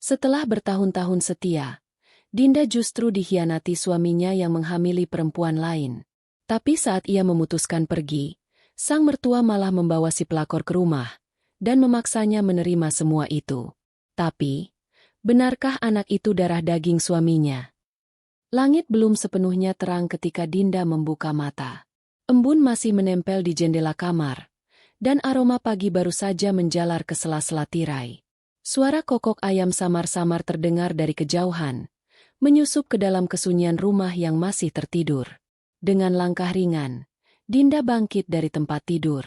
Setelah bertahun-tahun setia, Dinda justru dikhianati suaminya yang menghamili perempuan lain. Tapi saat ia memutuskan pergi, sang mertua malah membawa si pelakor ke rumah dan memaksanya menerima semua itu. Tapi, benarkah anak itu darah daging suaminya? Langit belum sepenuhnya terang ketika Dinda membuka mata. Embun masih menempel di jendela kamar, dan aroma pagi baru saja menjalar ke sela-sela tirai. Suara kokok ayam samar-samar terdengar dari kejauhan, menyusup ke dalam kesunyian rumah yang masih tertidur. Dengan langkah ringan, Dinda bangkit dari tempat tidur.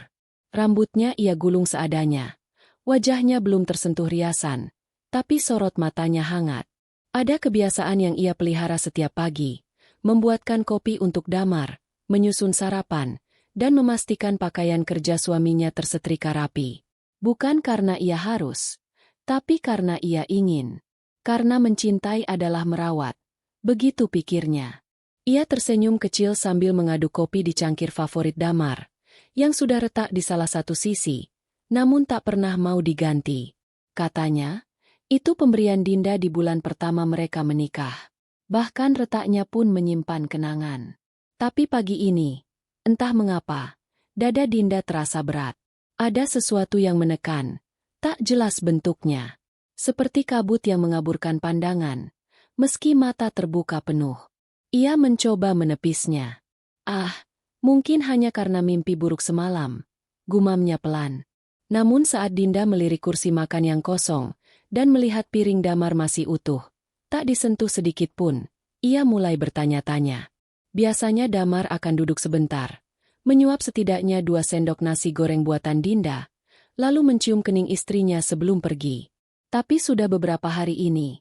Rambutnya ia gulung seadanya. Wajahnya belum tersentuh riasan, tapi sorot matanya hangat. Ada kebiasaan yang ia pelihara setiap pagi, membuatkan kopi untuk Damar, menyusun sarapan, dan memastikan pakaian kerja suaminya tersetrika rapi. Bukan karena ia harus, tapi karena ia ingin. Karena mencintai adalah merawat. Begitu pikirnya. Ia tersenyum kecil sambil mengaduk kopi di cangkir favorit Damar, yang sudah retak di salah satu sisi, namun tak pernah mau diganti. Katanya, itu pemberian Dinda di bulan pertama mereka menikah. Bahkan retaknya pun menyimpan kenangan. Tapi pagi ini, entah mengapa, dada Dinda terasa berat. Ada sesuatu yang menekan, tak jelas bentuknya. Seperti kabut yang mengaburkan pandangan, meski mata terbuka penuh. Ia mencoba menepisnya. Ah, mungkin hanya karena mimpi buruk semalam, gumamnya pelan. Namun saat Dinda melirik kursi makan yang kosong, dan melihat piring Damar masih utuh, tak disentuh sedikit pun, ia mulai bertanya-tanya. Biasanya Damar akan duduk sebentar, menyuap setidaknya 2 sendok nasi goreng buatan Dinda, lalu mencium kening istrinya sebelum pergi. Tapi sudah beberapa hari ini,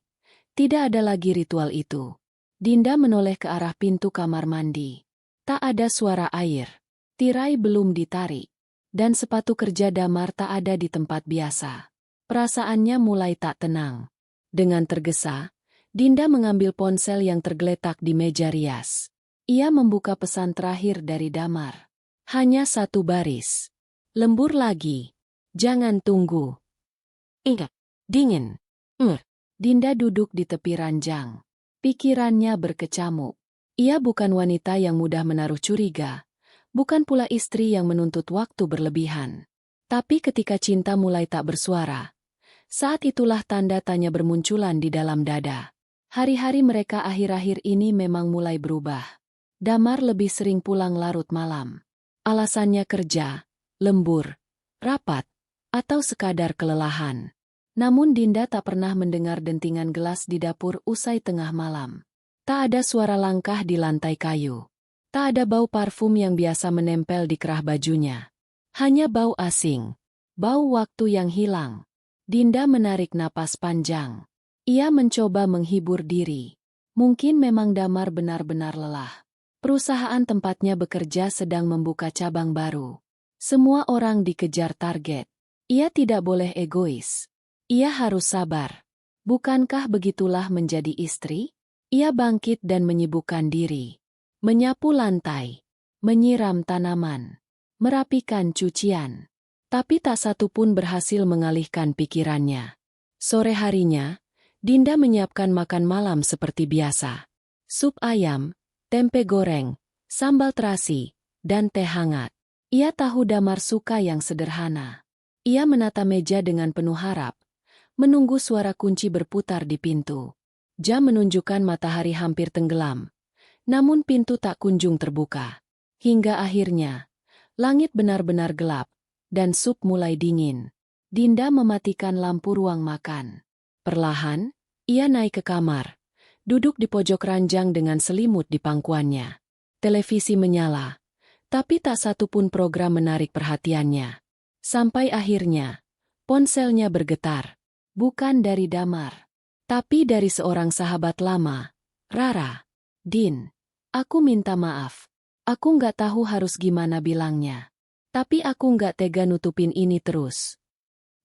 tidak ada lagi ritual itu. Dinda menoleh ke arah pintu kamar mandi. Tak ada suara air. Tirai belum ditarik. Dan sepatu kerja Damar tak ada di tempat biasa. Perasaannya mulai tak tenang. Dengan tergesa, Dinda mengambil ponsel yang tergeletak di meja rias. Ia membuka pesan terakhir dari Damar. Hanya 1 baris. Lembur lagi. Jangan tunggu. Ingat. Dingin. Dinda duduk di tepi ranjang. Pikirannya berkecamuk. Ia bukan wanita yang mudah menaruh curiga, bukan pula istri yang menuntut waktu berlebihan. Tapi ketika cinta mulai tak bersuara, saat itulah tanda tanya bermunculan di dalam dada. Hari-hari mereka akhir-akhir ini memang mulai berubah. Damar lebih sering pulang larut malam. Alasannya kerja, lembur, rapat, atau sekadar kelelahan. Namun Dinda tak pernah mendengar dentingan gelas di dapur usai tengah malam. Tak ada suara langkah di lantai kayu. Tak ada bau parfum yang biasa menempel di kerah bajunya. Hanya bau asing. Bau waktu yang hilang. Dinda menarik napas panjang. Ia mencoba menghibur diri. Mungkin memang Damar benar-benar lelah. Perusahaan tempatnya bekerja sedang membuka cabang baru. Semua orang dikejar target. Ia tidak boleh egois. Ia harus sabar. Bukankah begitulah menjadi istri? Ia bangkit dan menyibukkan diri. Menyapu lantai. Menyiram tanaman. Merapikan cucian. Tapi tak satu pun berhasil mengalihkan pikirannya. Sore harinya, Dinda menyiapkan makan malam seperti biasa. Sup ayam, tempe goreng, sambal terasi, dan teh hangat. Ia tahu Damar suka yang sederhana. Ia menata meja dengan penuh harap. Menunggu suara kunci berputar di pintu. Jam menunjukkan matahari hampir tenggelam. Namun pintu tak kunjung terbuka. Hingga akhirnya, langit benar-benar gelap, dan sup mulai dingin. Dinda mematikan lampu ruang makan. Perlahan, ia naik ke kamar. Duduk di pojok ranjang dengan selimut di pangkuannya. Televisi menyala, tapi tak satu pun program menarik perhatiannya. Sampai akhirnya, ponselnya bergetar. Bukan dari Damar, tapi dari seorang sahabat lama, Rara. Din, aku minta maaf. Aku nggak tahu harus gimana bilangnya. Tapi aku nggak tega nutupin ini terus.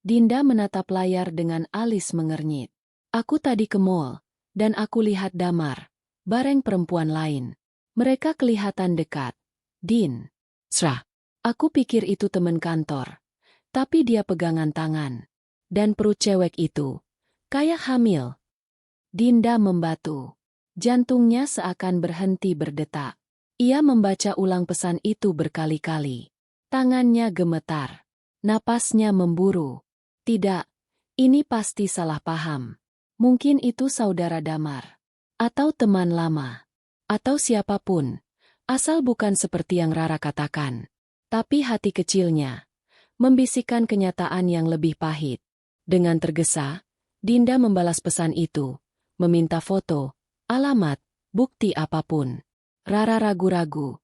Dinda menatap layar dengan alis mengernyit. Aku tadi ke mall, dan aku lihat Damar, bareng perempuan lain. Mereka kelihatan dekat. Din. Aku pikir itu teman kantor. Tapi dia pegangan tangan. Dan perut cewek itu, Kayak hamil. Dinda membatu. Jantungnya seakan berhenti berdetak. Ia membaca ulang pesan itu berkali-kali. Tangannya gemetar. Napasnya memburu. Tidak, ini pasti salah paham. Mungkin itu saudara Damar. Atau teman lama. Atau siapapun. Asal bukan seperti yang Rara katakan. Tapi hati kecilnya membisikkan kenyataan yang lebih pahit. Dengan tergesa, Dinda membalas pesan itu. Meminta foto, alamat, bukti apapun. Rara ragu-ragu.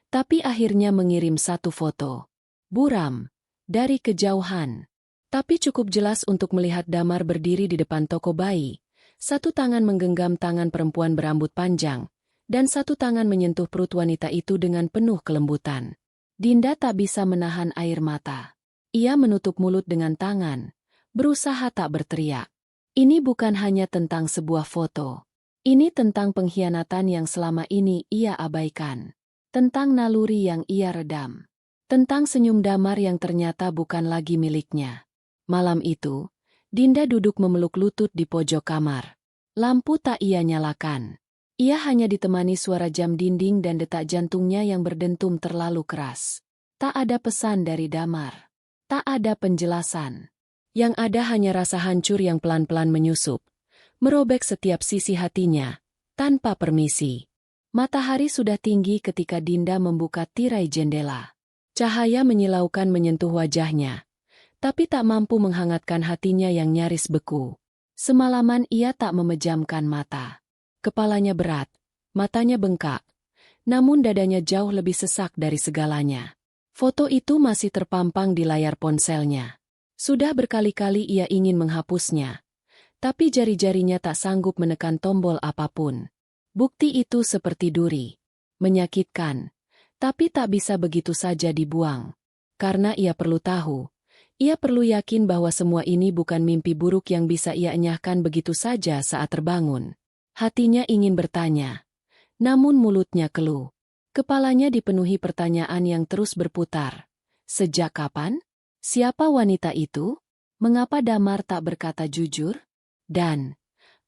Tapi akhirnya mengirim satu foto. Buram. Dari kejauhan. Tapi cukup jelas untuk melihat Damar berdiri di depan toko bayi. Satu tangan menggenggam tangan perempuan berambut panjang. Dan satu tangan menyentuh perut wanita itu dengan penuh kelembutan. Dinda tak bisa menahan air mata. Ia menutup mulut dengan tangan. Berusaha tak berteriak. Ini bukan hanya tentang sebuah foto. Ini tentang pengkhianatan yang selama ini ia abaikan. Tentang naluri yang ia redam. Tentang senyum Damar yang ternyata bukan lagi miliknya. Malam itu, Dinda duduk memeluk lutut di pojok kamar. Lampu tak ia nyalakan. Ia hanya ditemani suara jam dinding dan detak jantungnya yang berdentum terlalu keras. Tak ada pesan dari Damar. Tak ada penjelasan. Yang ada hanya rasa hancur yang pelan-pelan menyusup, merobek setiap sisi hatinya, tanpa permisi. Matahari sudah tinggi ketika Dinda membuka tirai jendela. Cahaya menyilaukan menyentuh wajahnya, tapi tak mampu menghangatkan hatinya yang nyaris beku. Semalaman ia tak memejamkan mata. Kepalanya berat, matanya bengkak, namun dadanya jauh lebih sesak dari segalanya. Foto itu masih terpampang di layar ponselnya. Sudah berkali-kali ia ingin menghapusnya, tapi jari-jarinya tak sanggup menekan tombol apapun. Bukti itu seperti duri, menyakitkan, tapi tak bisa begitu saja dibuang. Karena ia perlu tahu, ia perlu yakin bahwa semua ini bukan mimpi buruk yang bisa ia enyahkan begitu saja saat terbangun. Hatinya ingin bertanya, namun mulutnya keluh. Kepalanya dipenuhi pertanyaan yang terus berputar. Sejak kapan? Siapa wanita itu? Mengapa Damar tak berkata jujur? Dan,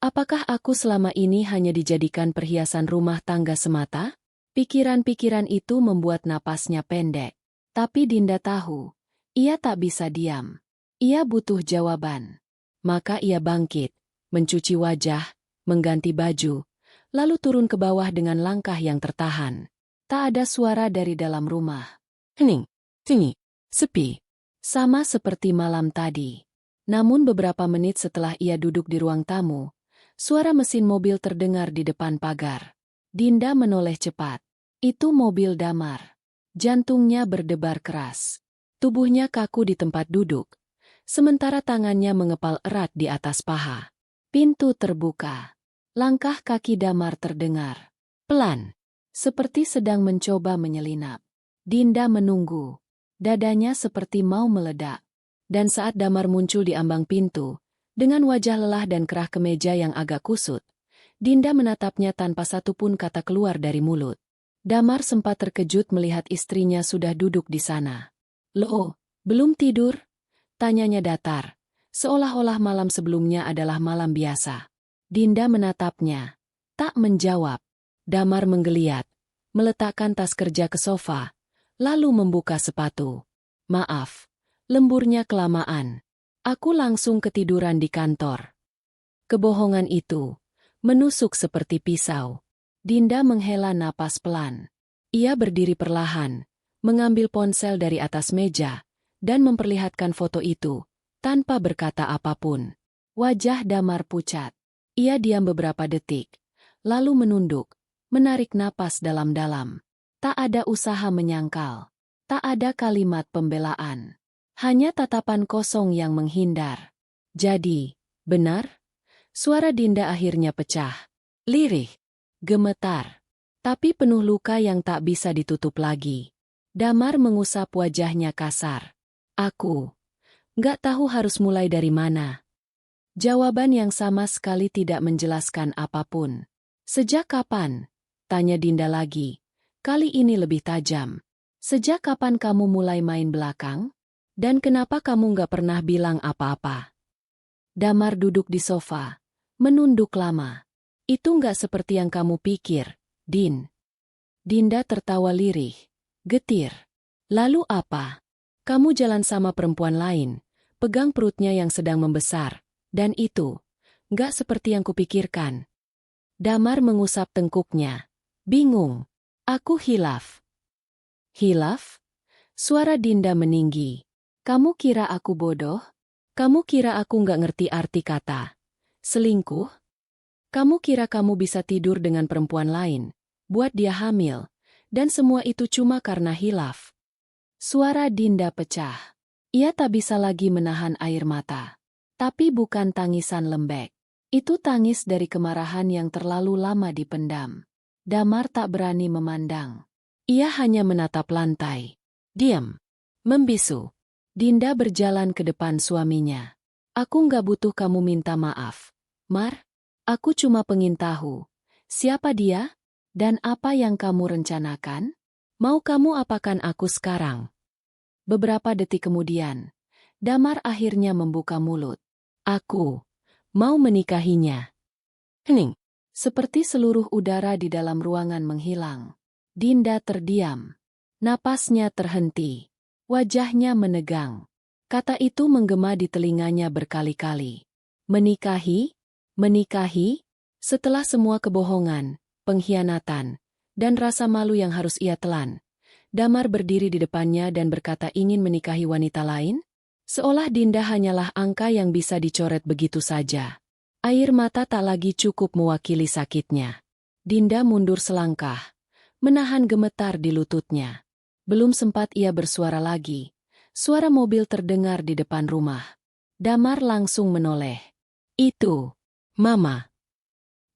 apakah aku selama ini hanya dijadikan perhiasan rumah tangga semata? Pikiran-pikiran itu membuat napasnya pendek. Tapi Dinda tahu, ia tak bisa diam. Ia butuh jawaban. Maka ia bangkit, mencuci wajah, mengganti baju, lalu turun ke bawah dengan langkah yang tertahan. Tak ada suara dari dalam rumah. Hening, sunyi, sepi. Sama seperti malam tadi. Namun beberapa menit setelah ia duduk di ruang tamu, suara mesin mobil terdengar di depan pagar. Dinda menoleh cepat. Itu mobil Damar. Jantungnya berdebar keras. Tubuhnya kaku di tempat duduk, sementara tangannya mengepal erat di atas paha. Pintu terbuka. Langkah kaki Damar terdengar. Pelan, seperti sedang mencoba menyelinap. Dinda menunggu. Dadanya seperti mau meledak. Dan saat Damar muncul di ambang pintu, dengan wajah lelah dan kerah kemeja yang agak kusut, Dinda menatapnya tanpa satupun kata keluar dari mulut. Damar sempat terkejut melihat istrinya sudah duduk di sana. "Loh, belum tidur?" tanyanya datar, seolah-olah malam sebelumnya adalah malam biasa. Dinda menatapnya, tak menjawab. Damar menggeliat, meletakkan tas kerja ke sofa, lalu membuka sepatu. "Maaf, lemburnya kelamaan. Aku langsung ketiduran di kantor." Kebohongan itu menusuk seperti pisau. Dinda menghela napas pelan. Ia berdiri perlahan, mengambil ponsel dari atas meja, dan memperlihatkan foto itu, tanpa berkata apapun. Wajah Damar pucat. Ia diam beberapa detik, lalu menunduk, menarik napas dalam-dalam. Tak ada usaha menyangkal. Tak ada kalimat pembelaan. Hanya tatapan kosong yang menghindar. "Jadi, benar?" Suara Dinda akhirnya pecah. Lirih, gemetar, tapi penuh luka yang tak bisa ditutup lagi. Damar mengusap wajahnya kasar. "Aku nggak tahu harus mulai dari mana." Jawaban yang sama sekali tidak menjelaskan apapun. "Sejak kapan?" tanya Dinda lagi. Kali ini lebih tajam. "Sejak kapan kamu mulai main belakang? Dan kenapa kamu nggak pernah bilang apa-apa?" Damar duduk di sofa, menunduk lama. Itu nggak seperti yang kamu pikir, Din. Dinda tertawa lirih, getir. Lalu apa? Kamu jalan sama perempuan lain, pegang perutnya yang sedang membesar, dan itu nggak seperti yang kupikirkan. Damar mengusap tengkuknya. Bingung. Aku hilaf. Hilaf? Suara Dinda meninggi. Kamu kira aku bodoh? Kamu kira aku nggak ngerti arti kata selingkuh? Kamu kira kamu bisa tidur dengan perempuan lain, buat dia hamil, dan semua itu cuma karena hilaf? Suara Dinda pecah. Ia tak bisa lagi menahan air mata. Tapi bukan tangisan lembek. Itu tangis dari kemarahan yang terlalu lama dipendam. Damar tak berani memandang. Ia hanya menatap lantai. Diam. Membisu. Dinda berjalan ke depan suaminya. Aku nggak butuh kamu minta maaf. Mar, aku cuma pengen tahu. Siapa dia? Dan apa yang kamu rencanakan? Mau kamu apakan aku sekarang? Beberapa detik kemudian, Damar akhirnya membuka mulut. Aku mau menikahinya. Hening. Seperti seluruh udara di dalam ruangan menghilang. Dinda terdiam. Napasnya terhenti. Wajahnya menegang. Kata itu menggema di telinganya berkali-kali. Menikahi? Menikahi? Setelah semua kebohongan, pengkhianatan, dan rasa malu yang harus ia telan, Damar berdiri di depannya dan berkata ingin menikahi wanita lain? Seolah Dinda hanyalah angka yang bisa dicoret begitu saja. Air mata tak lagi cukup mewakili sakitnya. Dinda mundur selangkah, menahan gemetar di lututnya. Belum sempat ia bersuara lagi, suara mobil terdengar di depan rumah. Damar langsung menoleh. Itu, Mama.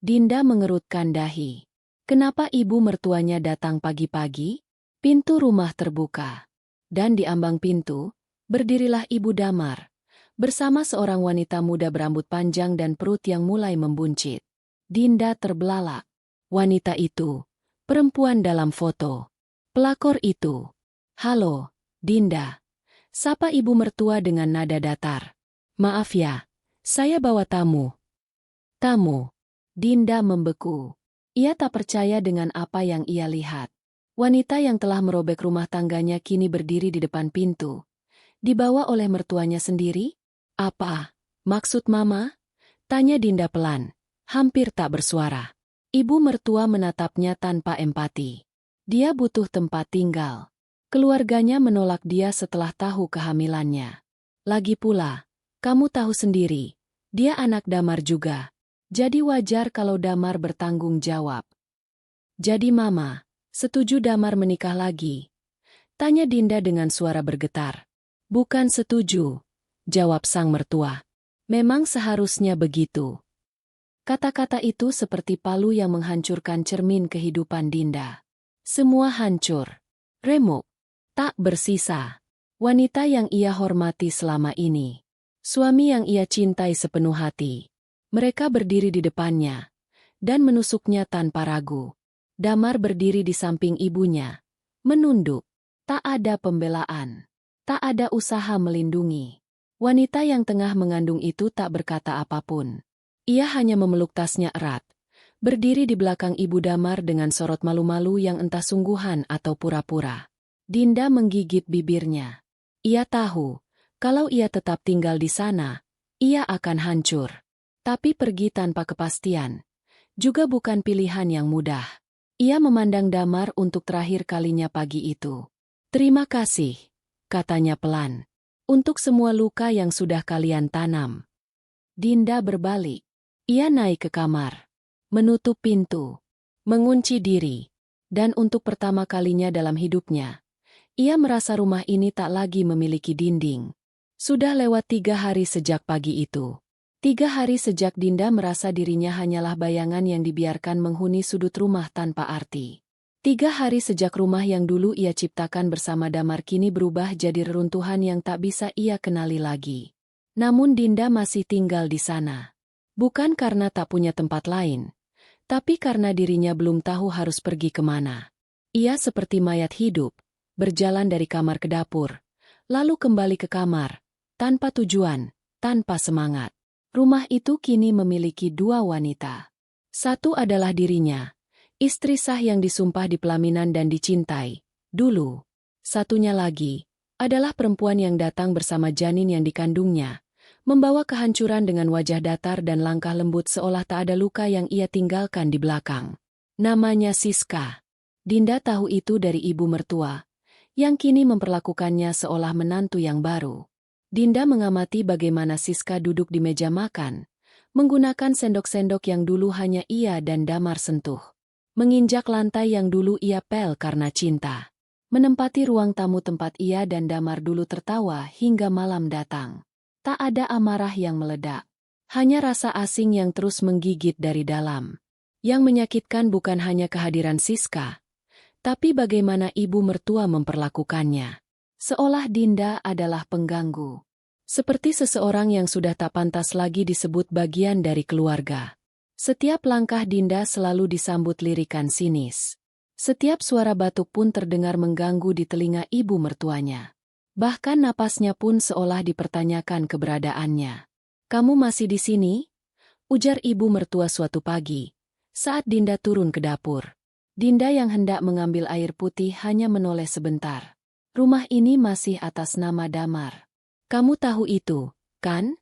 Dinda mengerutkan dahi. Kenapa ibu mertuanya datang pagi-pagi? Pintu rumah terbuka. Dan di ambang pintu, berdirilah Ibu Damar, bersama seorang wanita muda berambut panjang dan perut yang mulai membuncit. Dinda terbelalak. Wanita itu, perempuan dalam foto. Pelakor itu. Halo, Dinda. Sapa ibu mertua dengan nada datar. Maaf ya, saya bawa tamu. Tamu. Dinda membeku. Ia tak percaya dengan apa yang ia lihat. Wanita yang telah merobek rumah tangganya kini berdiri di depan pintu. Dibawa oleh mertuanya sendiri? Apa maksud Mama? Tanya Dinda pelan, hampir tak bersuara. Ibu mertua menatapnya tanpa empati. Dia butuh tempat tinggal. Keluarganya menolak dia setelah tahu kehamilannya. Lagi pula, kamu tahu sendiri, dia anak Damar juga. Jadi wajar kalau Damar bertanggung jawab. Jadi Mama, setuju Damar menikah lagi? Tanya Dinda dengan suara bergetar. Bukan setuju, jawab sang mertua. Memang seharusnya begitu. Kata-kata itu seperti palu yang menghancurkan cermin kehidupan Dinda. Semua hancur. Remuk. Tak bersisa. Wanita yang ia hormati selama ini. Suami yang ia cintai sepenuh hati. Mereka berdiri di depannya dan menusuknya tanpa ragu. Damar berdiri di samping ibunya. Menunduk. Tak ada pembelaan. Tak ada usaha melindungi. Wanita yang tengah mengandung itu tak berkata apapun. Ia hanya memeluk tasnya erat. Berdiri di belakang Ibu Damar dengan sorot malu-malu yang entah sungguhan atau pura-pura. Dinda menggigit bibirnya. Ia tahu, kalau ia tetap tinggal di sana, ia akan hancur. Tapi pergi tanpa kepastian juga bukan pilihan yang mudah. Ia memandang Damar untuk terakhir kalinya pagi itu. Terima kasih, katanya pelan. Untuk semua luka yang sudah kalian tanam. Dinda berbalik. Ia naik ke kamar. Menutup pintu. Mengunci diri. Dan untuk pertama kalinya dalam hidupnya, ia merasa rumah ini tak lagi memiliki dinding. Sudah lewat 3 hari sejak pagi itu. 3 hari sejak Dinda merasa dirinya hanyalah bayangan yang dibiarkan menghuni sudut rumah tanpa arti. 3 hari sejak rumah yang dulu ia ciptakan bersama Damar kini berubah jadi reruntuhan yang tak bisa ia kenali lagi. Namun Dinda masih tinggal di sana. Bukan karena tak punya tempat lain, tapi karena dirinya belum tahu harus pergi kemana. Ia seperti mayat hidup, berjalan dari kamar ke dapur, lalu kembali ke kamar, tanpa tujuan, tanpa semangat. Rumah itu kini memiliki dua wanita. Satu adalah dirinya, istri sah yang disumpah di pelaminan dan dicintai, dulu. Satunya lagi, adalah perempuan yang datang bersama janin yang dikandungnya, membawa kehancuran dengan wajah datar dan langkah lembut seolah tak ada luka yang ia tinggalkan di belakang. Namanya Siska. Dinda tahu itu dari ibu mertua, yang kini memperlakukannya seolah menantu yang baru. Dinda mengamati bagaimana Siska duduk di meja makan, menggunakan sendok-sendok yang dulu hanya ia dan Damar sentuh. Menginjak lantai yang dulu ia pel karena cinta. Menempati ruang tamu tempat ia dan Damar dulu tertawa hingga malam datang. Tak ada amarah yang meledak. Hanya rasa asing yang terus menggigit dari dalam. Yang menyakitkan bukan hanya kehadiran Siska, tapi bagaimana ibu mertua memperlakukannya. Seolah Dinda adalah pengganggu. Seperti seseorang yang sudah tak pantas lagi disebut bagian dari keluarga. Setiap langkah Dinda selalu disambut lirikan sinis. Setiap suara batuk pun terdengar mengganggu di telinga ibu mertuanya. Bahkan napasnya pun seolah dipertanyakan keberadaannya. "Kamu masih di sini?" ujar ibu mertua suatu pagi, saat Dinda turun ke dapur. Dinda yang hendak mengambil air putih hanya menoleh sebentar. "Rumah ini masih atas nama Damar. Kamu tahu itu, kan?"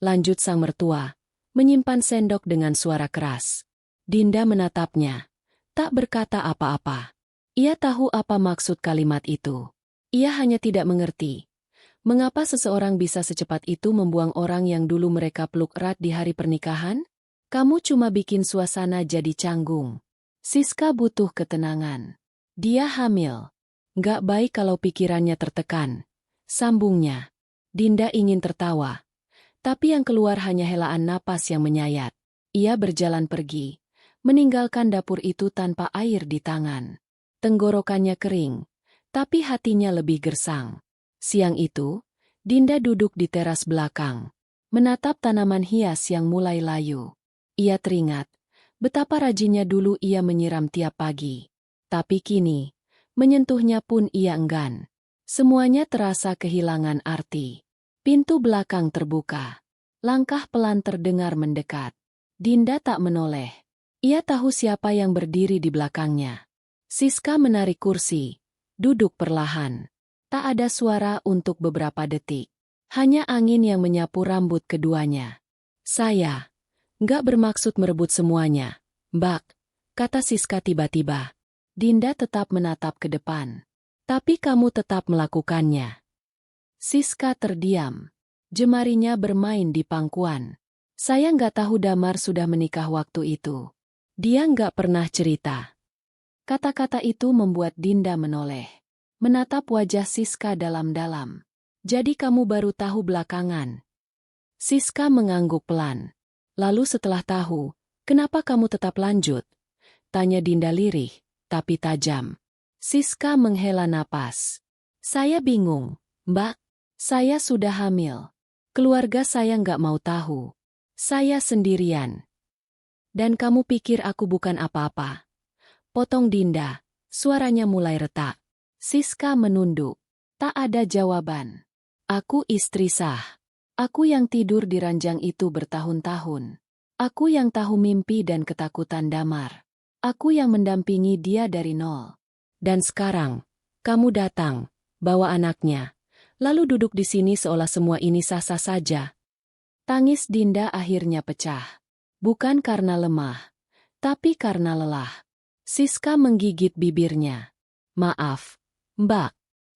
lanjut sang mertua, menyimpan sendok dengan suara keras. Dinda menatapnya, tak berkata apa-apa. Ia tahu apa maksud kalimat itu. Ia hanya tidak mengerti. Mengapa seseorang bisa secepat itu membuang orang yang dulu mereka peluk erat di hari pernikahan? "Kamu cuma bikin suasana jadi canggung. Siska butuh ketenangan. Dia hamil. Nggak baik kalau pikirannya tertekan," sambungnya. Dinda ingin tertawa, tapi yang keluar hanya helaan napas yang menyayat. Ia berjalan pergi, meninggalkan dapur itu tanpa air di tangan. Tenggorokannya kering, tapi hatinya lebih gersang. Siang itu, Dinda duduk di teras belakang, menatap tanaman hias yang mulai layu. Ia teringat betapa rajinnya dulu ia menyiram tiap pagi. Tapi kini, menyentuhnya pun ia enggan. Semuanya terasa kehilangan arti. Pintu belakang terbuka. Langkah pelan terdengar mendekat. Dinda tak menoleh. Ia tahu siapa yang berdiri di belakangnya. Siska menarik kursi, duduk perlahan. Tak ada suara untuk beberapa detik. Hanya angin yang menyapu rambut keduanya. "Saya nggak bermaksud merebut semuanya, Mbak," kata Siska tiba-tiba. Dinda tetap menatap ke depan. "Tapi kamu tetap melakukannya." Siska terdiam. Jemarinya bermain di pangkuan. "Saya nggak tahu Damar sudah menikah waktu itu. Dia nggak pernah cerita." Kata-kata itu membuat Dinda menoleh. Menatap wajah Siska dalam-dalam. "Jadi kamu baru tahu belakangan?" Siska mengangguk pelan. "Lalu setelah tahu, kenapa kamu tetap lanjut?" tanya Dinda lirih, tapi tajam. Siska menghela napas. "Saya bingung, Mbak. Saya sudah hamil. Keluarga saya nggak mau tahu. Saya sendirian." "Dan kamu pikir aku bukan apa-apa?" potong Dinda. Suaranya mulai retak. Siska menunduk. Tak ada jawaban. "Aku istri sah. Aku yang tidur di ranjang itu bertahun-tahun. Aku yang tahu mimpi dan ketakutan Damar. Aku yang mendampingi dia dari nol. Dan sekarang, kamu datang, bawa anaknya, lalu duduk di sini seolah semua ini sah-sah saja." Tangis Dinda akhirnya pecah. Bukan karena lemah, tapi karena lelah. Siska menggigit bibirnya. "Maaf, Mbak.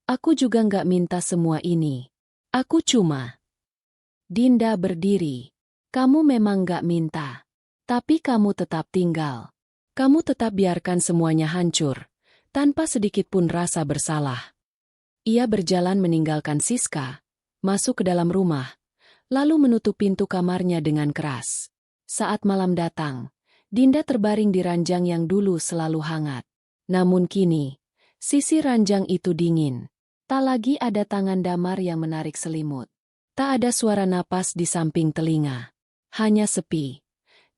Aku juga nggak minta semua ini. Aku cuma..." Dinda berdiri. "Kamu memang nggak minta. Tapi kamu tetap tinggal. Kamu tetap biarkan semuanya hancur, tanpa sedikit pun rasa bersalah." Ia berjalan meninggalkan Siska, masuk ke dalam rumah, lalu menutup pintu kamarnya dengan keras. Saat malam datang, Dinda terbaring di ranjang yang dulu selalu hangat. Namun kini, sisi ranjang itu dingin. Tak lagi ada tangan Damar yang menarik selimut. Tak ada suara napas di samping telinga. Hanya sepi.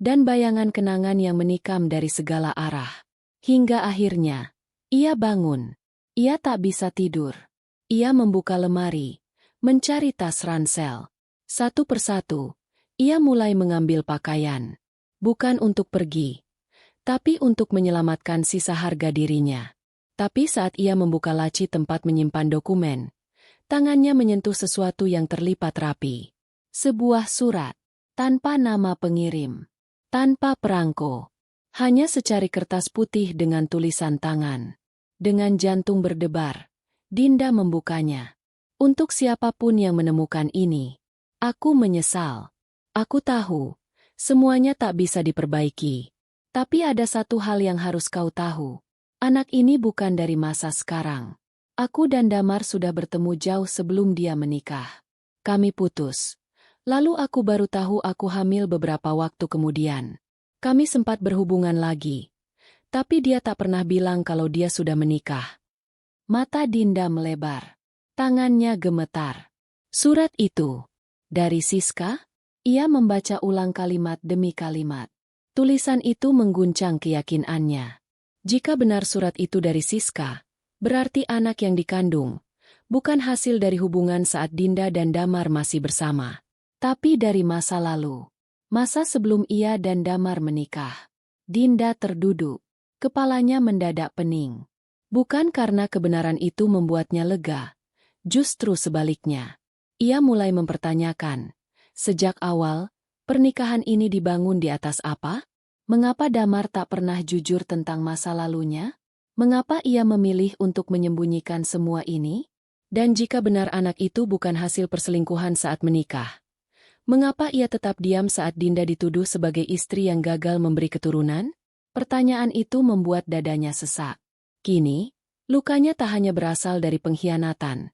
Dan bayangan kenangan yang menikam dari segala arah. Hingga akhirnya, ia bangun. Ia tak bisa tidur. Ia membuka lemari, mencari tas ransel. Satu persatu, Ia mulai mengambil pakaian. Bukan untuk pergi, tapi untuk menyelamatkan sisa harga dirinya. Tapi saat ia membuka laci tempat menyimpan dokumen, tangannya menyentuh sesuatu yang terlipat rapi. Sebuah surat. Tanpa nama pengirim. Tanpa perangko. Hanya secari kertas putih dengan tulisan tangan. Dengan jantung berdebar, Dinda membukanya. Untuk siapapun yang menemukan ini, aku menyesal. Aku tahu, semuanya tak bisa diperbaiki. Tapi ada satu hal yang harus kau tahu. Anak ini bukan dari masa sekarang. Aku dan Damar sudah bertemu jauh sebelum dia menikah. Kami putus. Lalu aku baru tahu aku hamil beberapa waktu kemudian. Kami sempat berhubungan lagi. Tapi dia tak pernah bilang kalau dia sudah menikah. Mata Dinda melebar. Tangannya gemetar. Surat itu. Dari Siska? Ia membaca ulang kalimat demi kalimat. Tulisan itu mengguncang keyakinannya. Jika benar surat itu dari Siska, berarti anak yang dikandung, bukan hasil dari hubungan saat Dinda dan Damar masih bersama. Tapi dari masa lalu. Masa sebelum ia dan Damar menikah. Dinda terduduk. Kepalanya mendadak pening. Bukan karena kebenaran itu membuatnya lega. Justru sebaliknya. Ia mulai mempertanyakan. Sejak awal, pernikahan ini dibangun di atas apa? Mengapa Damar tak pernah jujur tentang masa lalunya? Mengapa ia memilih untuk menyembunyikan semua ini? Dan jika benar anak itu bukan hasil perselingkuhan saat menikah, mengapa ia tetap diam saat Dinda dituduh sebagai istri yang gagal memberi keturunan? Pertanyaan itu membuat dadanya sesak. Kini, lukanya tak hanya berasal dari pengkhianatan,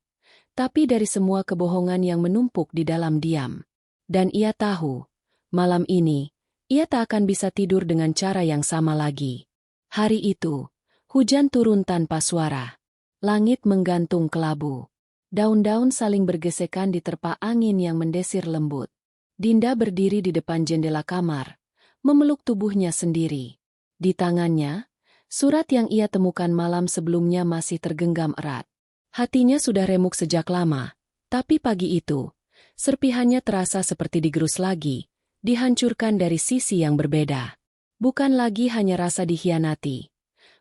tapi dari semua kebohongan yang menumpuk di dalam diam. Dan ia tahu, malam ini, ia tak akan bisa tidur dengan cara yang sama lagi. Hari itu, hujan turun tanpa suara. Langit menggantung kelabu. Daun-daun saling bergesekan diterpa angin yang mendesir lembut. Dinda berdiri di depan jendela kamar, memeluk tubuhnya sendiri. Di tangannya, surat yang ia temukan malam sebelumnya masih tergenggam erat. Hatinya sudah remuk sejak lama, tapi pagi itu, serpihannya terasa seperti digerus lagi, dihancurkan dari sisi yang berbeda. Bukan lagi hanya rasa dikhianati,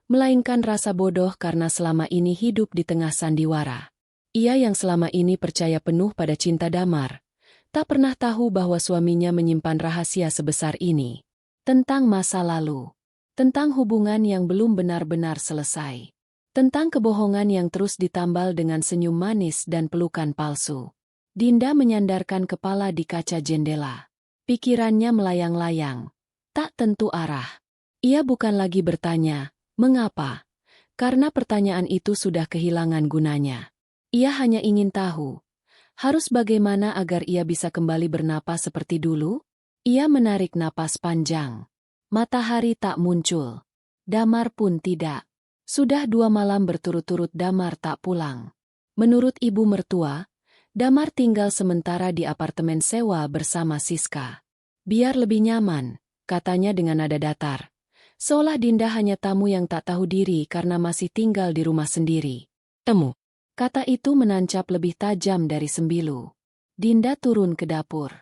melainkan rasa bodoh karena selama ini hidup di tengah sandiwara. Ia yang selama ini percaya penuh pada cinta Damar, tak pernah tahu bahwa suaminya menyimpan rahasia sebesar ini. Tentang masa lalu. Tentang hubungan yang belum benar-benar selesai. Tentang kebohongan yang terus ditambal dengan senyum manis dan pelukan palsu. Dinda menyandarkan kepala di kaca jendela. Pikirannya melayang-layang. Tak tentu arah. Ia bukan lagi bertanya, mengapa? Karena pertanyaan itu sudah kehilangan gunanya. Ia hanya ingin tahu. Harus bagaimana agar ia bisa kembali bernapas seperti dulu? Ia menarik napas panjang. Matahari tak muncul. Damar pun tidak. Sudah 2 malam berturut-turut Damar tak pulang. Menurut ibu mertua, Damar tinggal sementara di apartemen sewa bersama Siska. Biar lebih nyaman, katanya dengan nada datar. Seolah Dinda hanya tamu yang tak tahu diri karena masih tinggal di rumah sendiri. Temu. Kata itu menancap lebih tajam dari sembilu. Dinda turun ke dapur.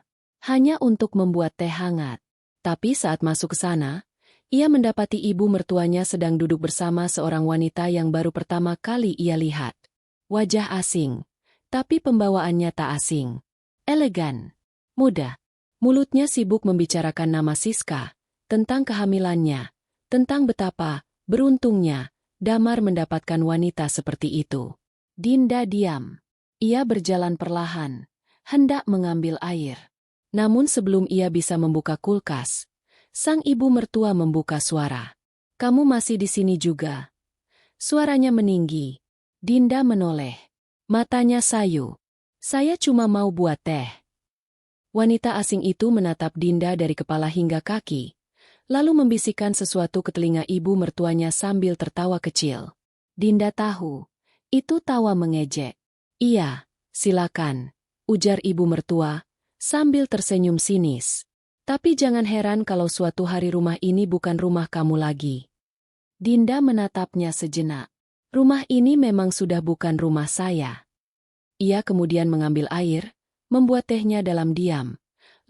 Hanya untuk membuat teh hangat. Tapi saat masuk ke sana, ia mendapati ibu mertuanya sedang duduk bersama seorang wanita yang baru pertama kali ia lihat. Wajah asing, tapi pembawaannya tak asing. Elegan, muda. Mulutnya sibuk membicarakan nama Siska, tentang kehamilannya, tentang betapa beruntungnya Damar mendapatkan wanita seperti itu. Dinda diam. Ia berjalan perlahan, hendak mengambil air. Namun sebelum ia bisa membuka kulkas, sang ibu mertua membuka suara. "Kamu masih di sini juga?" Suaranya meninggi. Dinda menoleh. Matanya sayu. "Saya cuma mau buat teh." Wanita asing itu menatap Dinda dari kepala hingga kaki, lalu membisikkan sesuatu ke telinga ibu mertuanya sambil tertawa kecil. Dinda tahu. Itu tawa mengejek. "Iya, silakan," ujar ibu mertua, sambil tersenyum sinis. "Tapi jangan heran kalau suatu hari rumah ini bukan rumah kamu lagi." Dinda menatapnya sejenak. "Rumah ini memang sudah bukan rumah saya." Ia kemudian mengambil air, membuat tehnya dalam diam,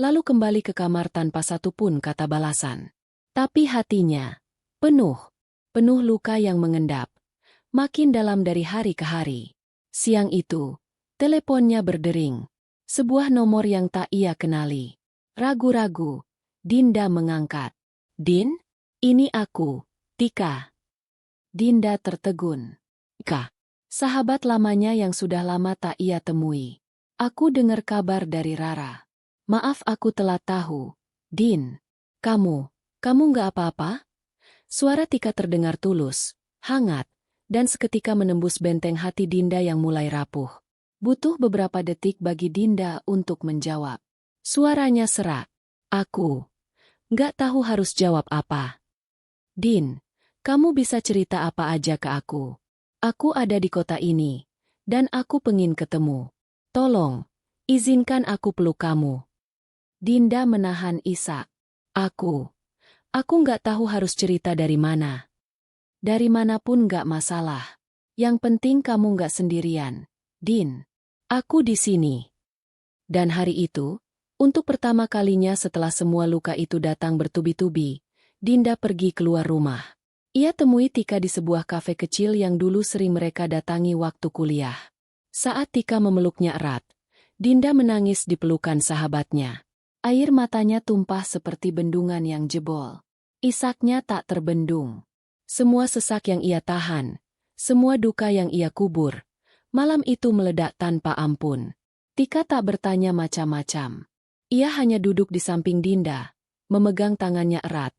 lalu kembali ke kamar tanpa satupun kata balasan. Tapi hatinya penuh luka yang mengendap, makin dalam dari hari ke hari. Siang itu, teleponnya berdering. Sebuah nomor yang tak ia kenali. Ragu-ragu, Dinda mengangkat. "Din? Ini aku, Tika." Dinda tertegun. "Ika, sahabat lamanya yang sudah lama tak ia temui. Aku dengar kabar dari Rara. Maaf aku telat tahu. Din, kamu nggak apa-apa?" Suara Tika terdengar tulus, hangat, dan seketika menembus benteng hati Dinda yang mulai rapuh. Butuh beberapa detik bagi Dinda untuk menjawab. Suaranya serak. "Aku nggak tahu harus jawab apa." "Din, kamu bisa cerita apa aja ke aku. Aku ada di kota ini, dan aku pengin ketemu. Tolong, izinkan aku peluk kamu." Dinda menahan isak. Aku nggak tahu harus cerita dari mana. Dari manapun nggak masalah. Yang penting kamu nggak sendirian, Din. Aku di sini." Dan hari itu, untuk pertama kalinya setelah semua luka itu datang bertubi-tubi, Dinda pergi keluar rumah. Ia temui Tika di sebuah kafe kecil yang dulu sering mereka datangi waktu kuliah. Saat Tika memeluknya erat, Dinda menangis di pelukan sahabatnya. Air matanya tumpah seperti bendungan yang jebol. Isaknya tak terbendung. Semua sesak yang ia tahan, semua duka yang ia kubur, malam itu meledak tanpa ampun. Tika tak bertanya macam-macam. Ia hanya duduk di samping Dinda, memegang tangannya erat,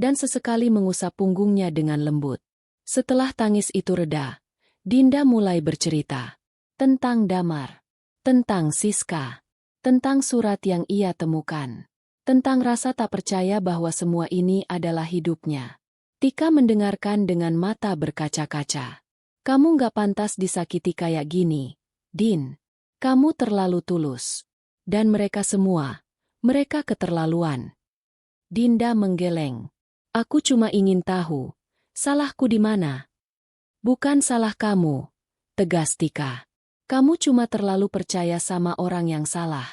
dan sesekali mengusap punggungnya dengan lembut. Setelah tangis itu reda, Dinda mulai bercerita. Tentang Damar, tentang Siska, tentang surat yang ia temukan, tentang rasa tak percaya bahwa semua ini adalah hidupnya. Tika mendengarkan dengan mata berkaca-kaca. "Kamu nggak pantas disakiti kayak gini, Din. Kamu terlalu tulus. Dan mereka semua, mereka keterlaluan." Dinda menggeleng. "Aku cuma ingin tahu, salahku di mana?" "Bukan salah kamu," tegas Tika. "Kamu cuma terlalu percaya sama orang yang salah.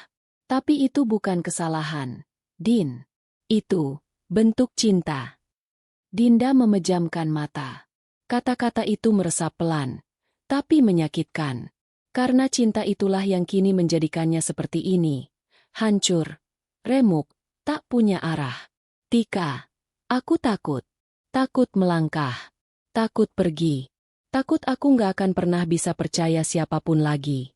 Tapi itu bukan kesalahan, Din. Itu bentuk cinta." Dinda memejamkan mata. Kata-kata itu meresap pelan, tapi menyakitkan. Karena cinta itulah yang kini menjadikannya seperti ini. Hancur, remuk, tak punya arah. "Tika, aku takut. Takut melangkah. Takut pergi. Takut aku nggak akan pernah bisa percaya siapapun lagi."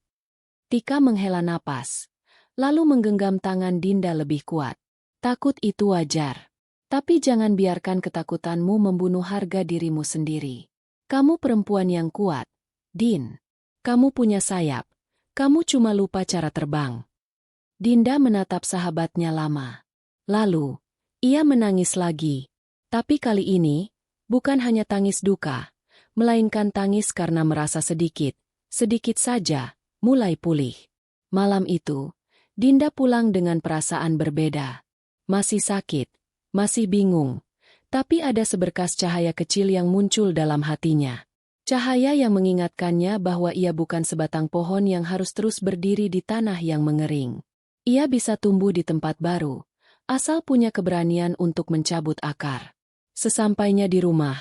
Tika menghela napas, lalu menggenggam tangan Dinda lebih kuat. "Takut itu wajar. Tapi jangan biarkan ketakutanmu membunuh harga dirimu sendiri. Kamu perempuan yang kuat, Din. Kamu punya sayap. Kamu cuma lupa cara terbang." Dinda menatap sahabatnya lama. Lalu, ia menangis lagi. Tapi kali ini, bukan hanya tangis duka, melainkan tangis karena merasa sedikit saja, mulai pulih. Malam itu, Dinda pulang dengan perasaan berbeda. Masih sakit, masih bingung, tapi ada seberkas cahaya kecil yang muncul dalam hatinya. Cahaya yang mengingatkannya bahwa ia bukan sebatang pohon yang harus terus berdiri di tanah yang mengering. Ia bisa tumbuh di tempat baru, asal punya keberanian untuk mencabut akar. Sesampainya di rumah,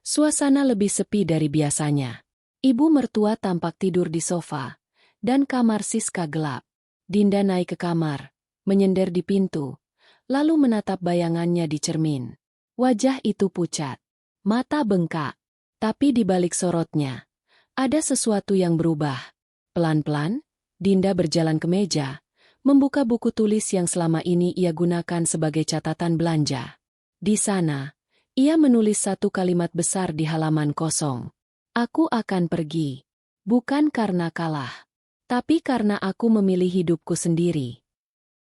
suasana lebih sepi dari biasanya. Ibu mertua tampak tidur di sofa, dan kamar Siska gelap. Dinda naik ke kamar, menyender di pintu, lalu menatap bayangannya di cermin. Wajah itu pucat, mata bengkak, tapi di balik sorotnya, ada sesuatu yang berubah. Pelan-pelan, Dinda berjalan ke meja, membuka buku tulis yang selama ini ia gunakan sebagai catatan belanja. Di sana, ia menulis satu kalimat besar di halaman kosong. "Aku akan pergi. Bukan karena kalah, tapi karena aku memilih hidupku sendiri."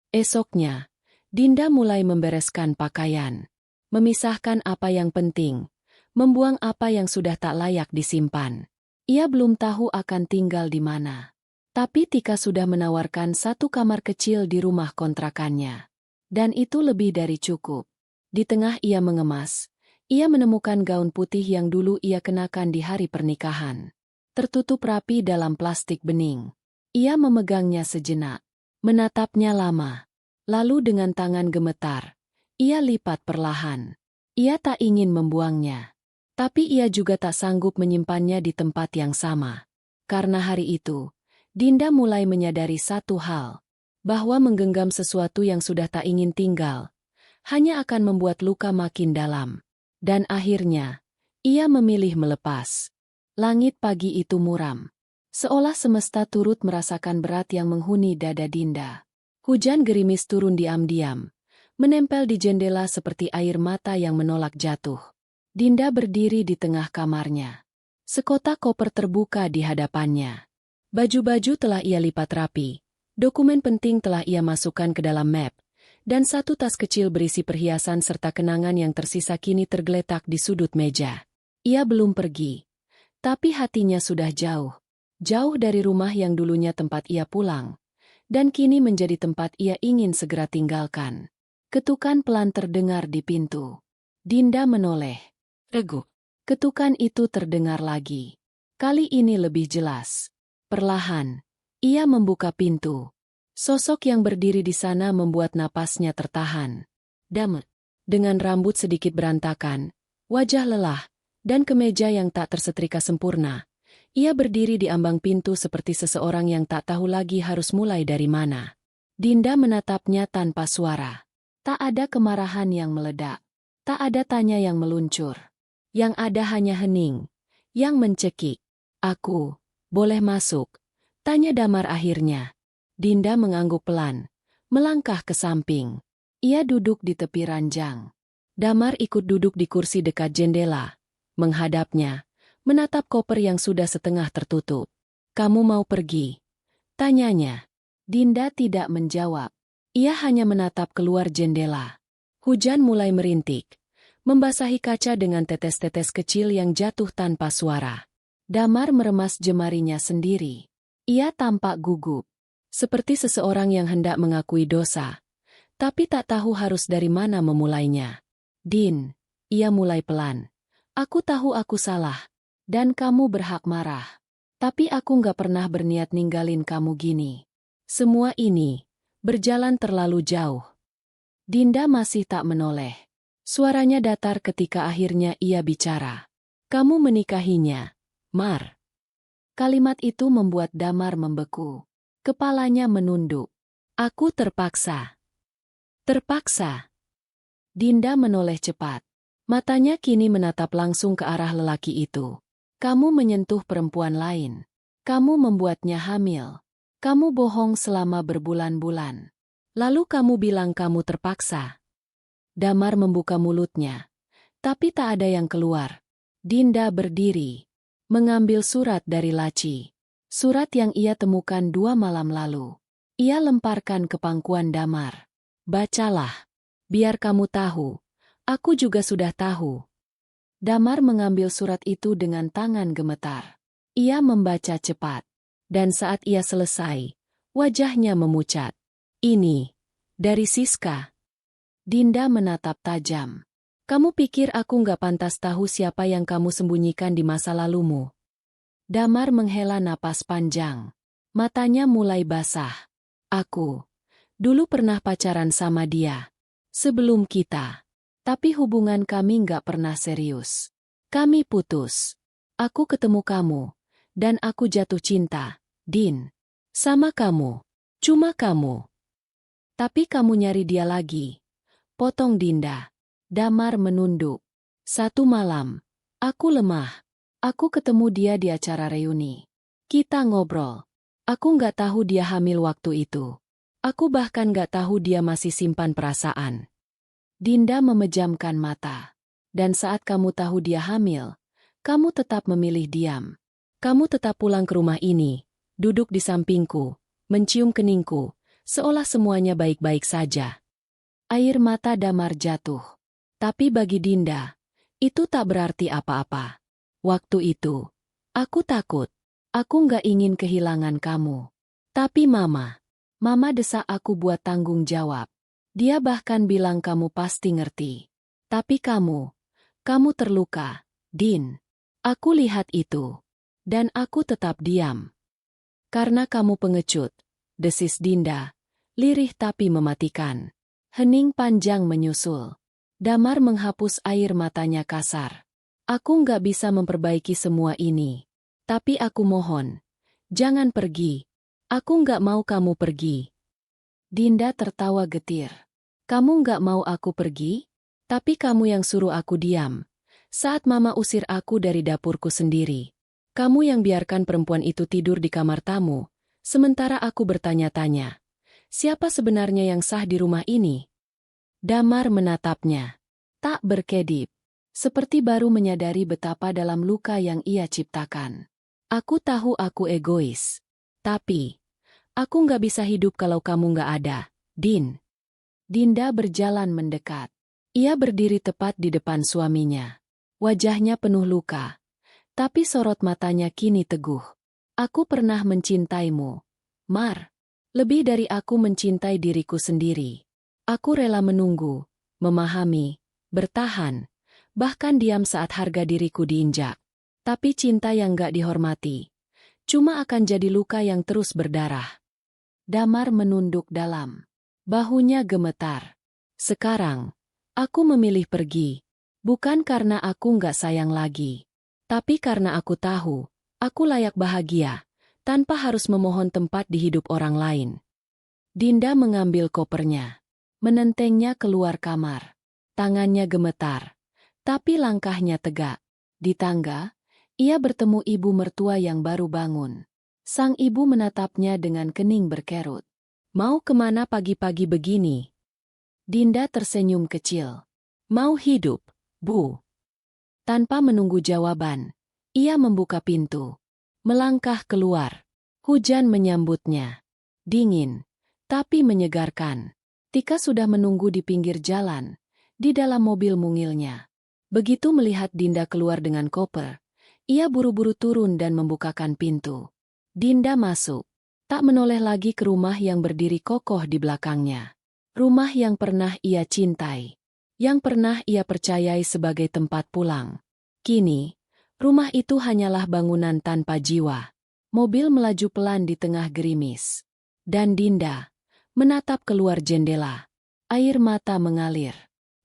Esoknya, Dinda mulai membereskan pakaian, memisahkan apa yang penting, membuang apa yang sudah tak layak disimpan. Ia belum tahu akan tinggal di mana. Tapi Tika sudah menawarkan satu kamar kecil di rumah kontrakannya. Dan itu lebih dari cukup. Di tengah ia mengemas, ia menemukan gaun putih yang dulu ia kenakan di hari pernikahan. Tertutup rapi dalam plastik bening. Ia memegangnya sejenak, menatapnya lama. Lalu dengan tangan gemetar, ia lipat perlahan. Ia tak ingin membuangnya. Tapi ia juga tak sanggup menyimpannya di tempat yang sama. Karena hari itu, Dinda mulai menyadari satu hal. Bahwa menggenggam sesuatu yang sudah tak ingin tinggal, hanya akan membuat luka makin dalam. Dan akhirnya, ia memilih melepas. Langit pagi itu muram. Seolah semesta turut merasakan berat yang menghuni dada Dinda. Hujan gerimis turun diam-diam, menempel di jendela seperti air mata yang menolak jatuh. Dinda berdiri di tengah kamarnya. Sekotak koper terbuka di hadapannya. Baju-baju telah ia lipat rapi, dokumen penting telah ia masukkan ke dalam map, dan satu tas kecil berisi perhiasan serta kenangan yang tersisa kini tergeletak di sudut meja. Ia belum pergi, tapi hatinya sudah jauh. Jauh dari rumah yang dulunya tempat ia pulang. Dan kini menjadi tempat ia ingin segera tinggalkan. Ketukan pelan terdengar di pintu. Dinda menoleh. Regu. Ketukan itu terdengar lagi. Kali ini lebih jelas. Perlahan, ia membuka pintu. Sosok yang berdiri di sana membuat napasnya tertahan. Dame. Dengan rambut sedikit berantakan, wajah lelah, dan kemeja yang tak tersetrika sempurna. Ia berdiri di ambang pintu seperti seseorang yang tak tahu lagi harus mulai dari mana. Dinda menatapnya tanpa suara. Tak ada kemarahan yang meledak. Tak ada tanya yang meluncur. Yang ada hanya hening. Yang mencekik. Aku, boleh masuk? Tanya Damar akhirnya. Dinda mengangguk pelan. Melangkah ke samping. Ia duduk di tepi ranjang. Damar ikut duduk di kursi dekat jendela. Menghadapnya. Menatap koper yang sudah setengah tertutup. Kamu mau pergi? Tanyanya. Dinda tidak menjawab. Ia hanya menatap keluar jendela. Hujan mulai merintik. Membasahi kaca dengan tetes-tetes kecil yang jatuh tanpa suara. Damar meremas jemarinya sendiri. Ia tampak gugup. Seperti seseorang yang hendak mengakui dosa. Tapi tak tahu harus dari mana memulainya. Din, ia mulai pelan. Aku tahu aku salah. Dan kamu berhak marah. Tapi aku nggak pernah berniat ninggalin kamu gini. Semua ini berjalan terlalu jauh. Dinda masih tak menoleh. Suaranya datar ketika akhirnya ia bicara. Kamu menikahinya, Mar. Kalimat itu membuat Damar membeku. Kepalanya menunduk. Aku terpaksa. Terpaksa. Dinda menoleh cepat. Matanya kini menatap langsung ke arah lelaki itu. Kamu menyentuh perempuan lain. Kamu membuatnya hamil. Kamu bohong selama berbulan-bulan. Lalu kamu bilang kamu terpaksa. Damar membuka mulutnya. Tapi tak ada yang keluar. Dinda berdiri. Mengambil surat dari laci. Surat yang ia temukan 2 malam lalu. Ia lemparkan ke pangkuan Damar. Bacalah. Biar kamu tahu. Aku juga sudah tahu. Damar mengambil surat itu dengan tangan gemetar. Ia membaca cepat. Dan saat ia selesai, wajahnya memucat. Ini, dari Siska. Dinda menatap tajam. Kamu pikir aku nggak pantas tahu siapa yang kamu sembunyikan di masa lalumu? Damar menghela napas panjang. Matanya mulai basah. Aku, dulu pernah pacaran sama dia. Sebelum kita. Tapi hubungan kami nggak pernah serius. Kami putus. Aku ketemu kamu. Dan aku jatuh cinta, Din. Sama kamu. Cuma kamu. Tapi kamu nyari dia lagi. Potong Dinda. Damar menunduk. Satu malam. Aku lemah. Aku ketemu dia di acara reuni. Kita ngobrol. Aku nggak tahu dia hamil waktu itu. Aku bahkan nggak tahu dia masih simpan perasaan. Dinda memejamkan mata. Dan saat kamu tahu dia hamil, kamu tetap memilih diam. Kamu tetap pulang ke rumah ini, duduk di sampingku, mencium keningku, seolah semuanya baik-baik saja. Air mata Damar jatuh. Tapi bagi Dinda, itu tak berarti apa-apa. Waktu itu, aku takut. Aku nggak ingin kehilangan kamu. Tapi Mama desak aku buat tanggung jawab. Dia bahkan bilang kamu pasti ngerti. Tapi kamu terluka, Din. Aku lihat itu. Dan aku tetap diam. Karena kamu pengecut, desis Dinda. Lirih tapi mematikan. Hening panjang menyusul. Damar menghapus air matanya kasar. Aku nggak bisa memperbaiki semua ini. Tapi aku mohon. Jangan pergi. Aku nggak mau kamu pergi. Dinda tertawa getir. Kamu nggak mau aku pergi? Tapi kamu yang suruh aku diam. Saat mama usir aku dari dapurku sendiri. Kamu yang biarkan perempuan itu tidur di kamar tamu. Sementara aku bertanya-tanya. Siapa sebenarnya yang sah di rumah ini? Damar menatapnya. Tak berkedip. Seperti baru menyadari betapa dalam luka yang ia ciptakan. Aku tahu aku egois. Tapi, aku nggak bisa hidup kalau kamu nggak ada, Din. Dinda berjalan mendekat. Ia berdiri tepat di depan suaminya. Wajahnya penuh luka. Tapi sorot matanya kini teguh. Aku pernah mencintaimu, Mar. Lebih dari aku mencintai diriku sendiri. Aku rela menunggu, memahami, bertahan, bahkan diam saat harga diriku diinjak. Tapi cinta yang gak dihormati, cuma akan jadi luka yang terus berdarah. Damar menunduk dalam. Bahunya gemetar. Sekarang, aku memilih pergi. Bukan karena aku gak sayang lagi. Tapi karena aku tahu, aku layak bahagia. Tanpa harus memohon tempat di hidup orang lain. Dinda mengambil kopernya. Menentengnya keluar kamar. Tangannya gemetar. Tapi langkahnya tegak. Di tangga, ia bertemu ibu mertua yang baru bangun. Sang ibu menatapnya dengan kening berkerut. Mau kemana pagi-pagi begini? Dinda tersenyum kecil. Mau hidup, Bu. Tanpa menunggu jawaban, ia membuka pintu. Melangkah keluar. Hujan menyambutnya. Dingin, tapi menyegarkan. Tika sudah menunggu di pinggir jalan, di dalam mobil mungilnya. Begitu melihat Dinda keluar dengan koper, ia buru-buru turun dan membukakan pintu. Dinda masuk. Tak menoleh lagi ke rumah yang berdiri kokoh di belakangnya. Rumah yang pernah ia cintai. Yang pernah ia percayai sebagai tempat pulang. Kini, rumah itu hanyalah bangunan tanpa jiwa. Mobil melaju pelan di tengah gerimis. Dan Dinda menatap keluar jendela. Air mata mengalir.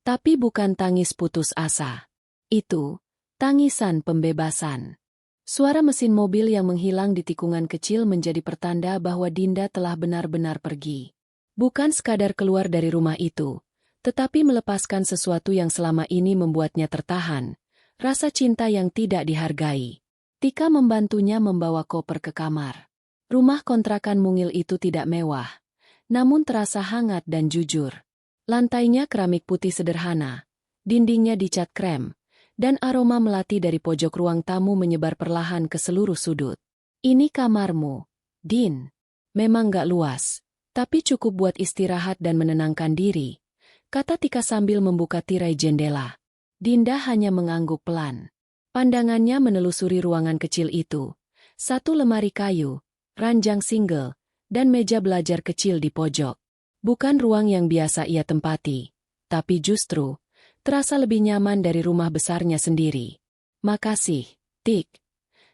Tapi bukan tangis putus asa. Itu tangisan pembebasan. Suara mesin mobil yang menghilang di tikungan kecil menjadi pertanda bahwa Dinda telah benar-benar pergi. Bukan sekadar keluar dari rumah itu, tetapi melepaskan sesuatu yang selama ini membuatnya tertahan. Rasa cinta yang tidak dihargai. Tika membantunya membawa koper ke kamar. Rumah kontrakan mungil itu tidak mewah, namun terasa hangat dan jujur. Lantainya keramik putih sederhana, dindingnya dicat krem, dan aroma melati dari pojok ruang tamu menyebar perlahan ke seluruh sudut. Ini kamarmu, Din. Memang gak luas, tapi cukup buat istirahat dan menenangkan diri, kata Tika sambil membuka tirai jendela. Dinda hanya mengangguk pelan. Pandangannya menelusuri ruangan kecil itu. Satu lemari kayu, ranjang single, dan meja belajar kecil di pojok. Bukan ruang yang biasa ia tempati, tapi justru terasa lebih nyaman dari rumah besarnya sendiri. Makasih, Tik.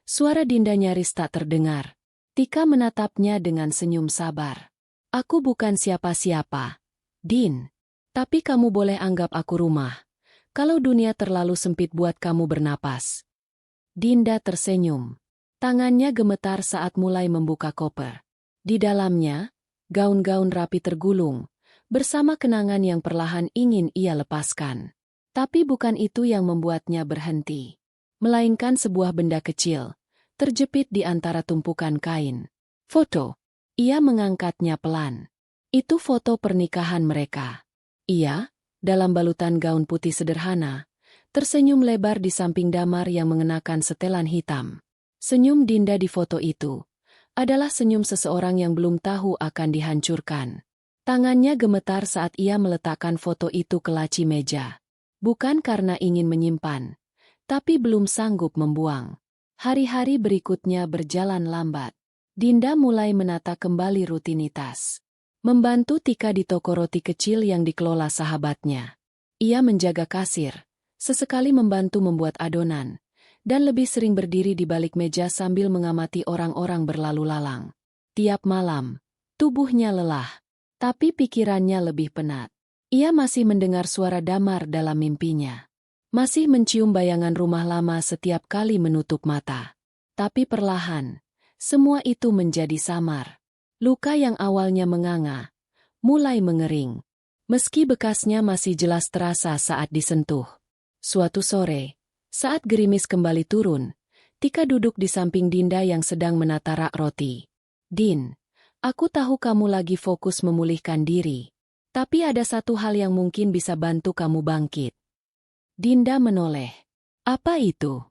Suara Dinda nyaris tak terdengar. Tika menatapnya dengan senyum sabar. Aku bukan siapa-siapa, Din. Tapi kamu boleh anggap aku rumah. Kalau dunia terlalu sempit buat kamu bernapas. Dinda tersenyum. Tangannya gemetar saat mulai membuka koper. Di dalamnya, gaun-gaun rapi tergulung, bersama kenangan yang perlahan ingin ia lepaskan. Tapi bukan itu yang membuatnya berhenti. Melainkan sebuah benda kecil, terjepit di antara tumpukan kain. Foto. Ia mengangkatnya pelan. Itu foto pernikahan mereka. Ia, dalam balutan gaun putih sederhana, tersenyum lebar di samping Damar yang mengenakan setelan hitam. Senyum Dinda di foto itu adalah senyum seseorang yang belum tahu akan dihancurkan. Tangannya gemetar saat ia meletakkan foto itu ke laci meja. Bukan karena ingin menyimpan, tapi belum sanggup membuang. Hari-hari berikutnya berjalan lambat. Dinda mulai menata kembali rutinitas. Membantu Tika di toko roti kecil yang dikelola sahabatnya. Ia menjaga kasir, sesekali membantu membuat adonan, dan lebih sering berdiri di balik meja sambil mengamati orang-orang berlalu lalang. Tiap malam, tubuhnya lelah. Tapi pikirannya lebih penat. Ia masih mendengar suara damar dalam mimpinya. Masih mencium bayangan rumah lama setiap kali menutup mata. Tapi perlahan, semua itu menjadi samar. Luka yang awalnya menganga, mulai mengering. Meski bekasnya masih jelas terasa saat disentuh. Suatu sore, saat gerimis kembali turun, Tika duduk di samping Dinda yang sedang menata rak roti. "Din, aku tahu kamu lagi fokus memulihkan diri. Tapi ada satu hal yang mungkin bisa bantu kamu bangkit." Dinda menoleh. "Apa itu?"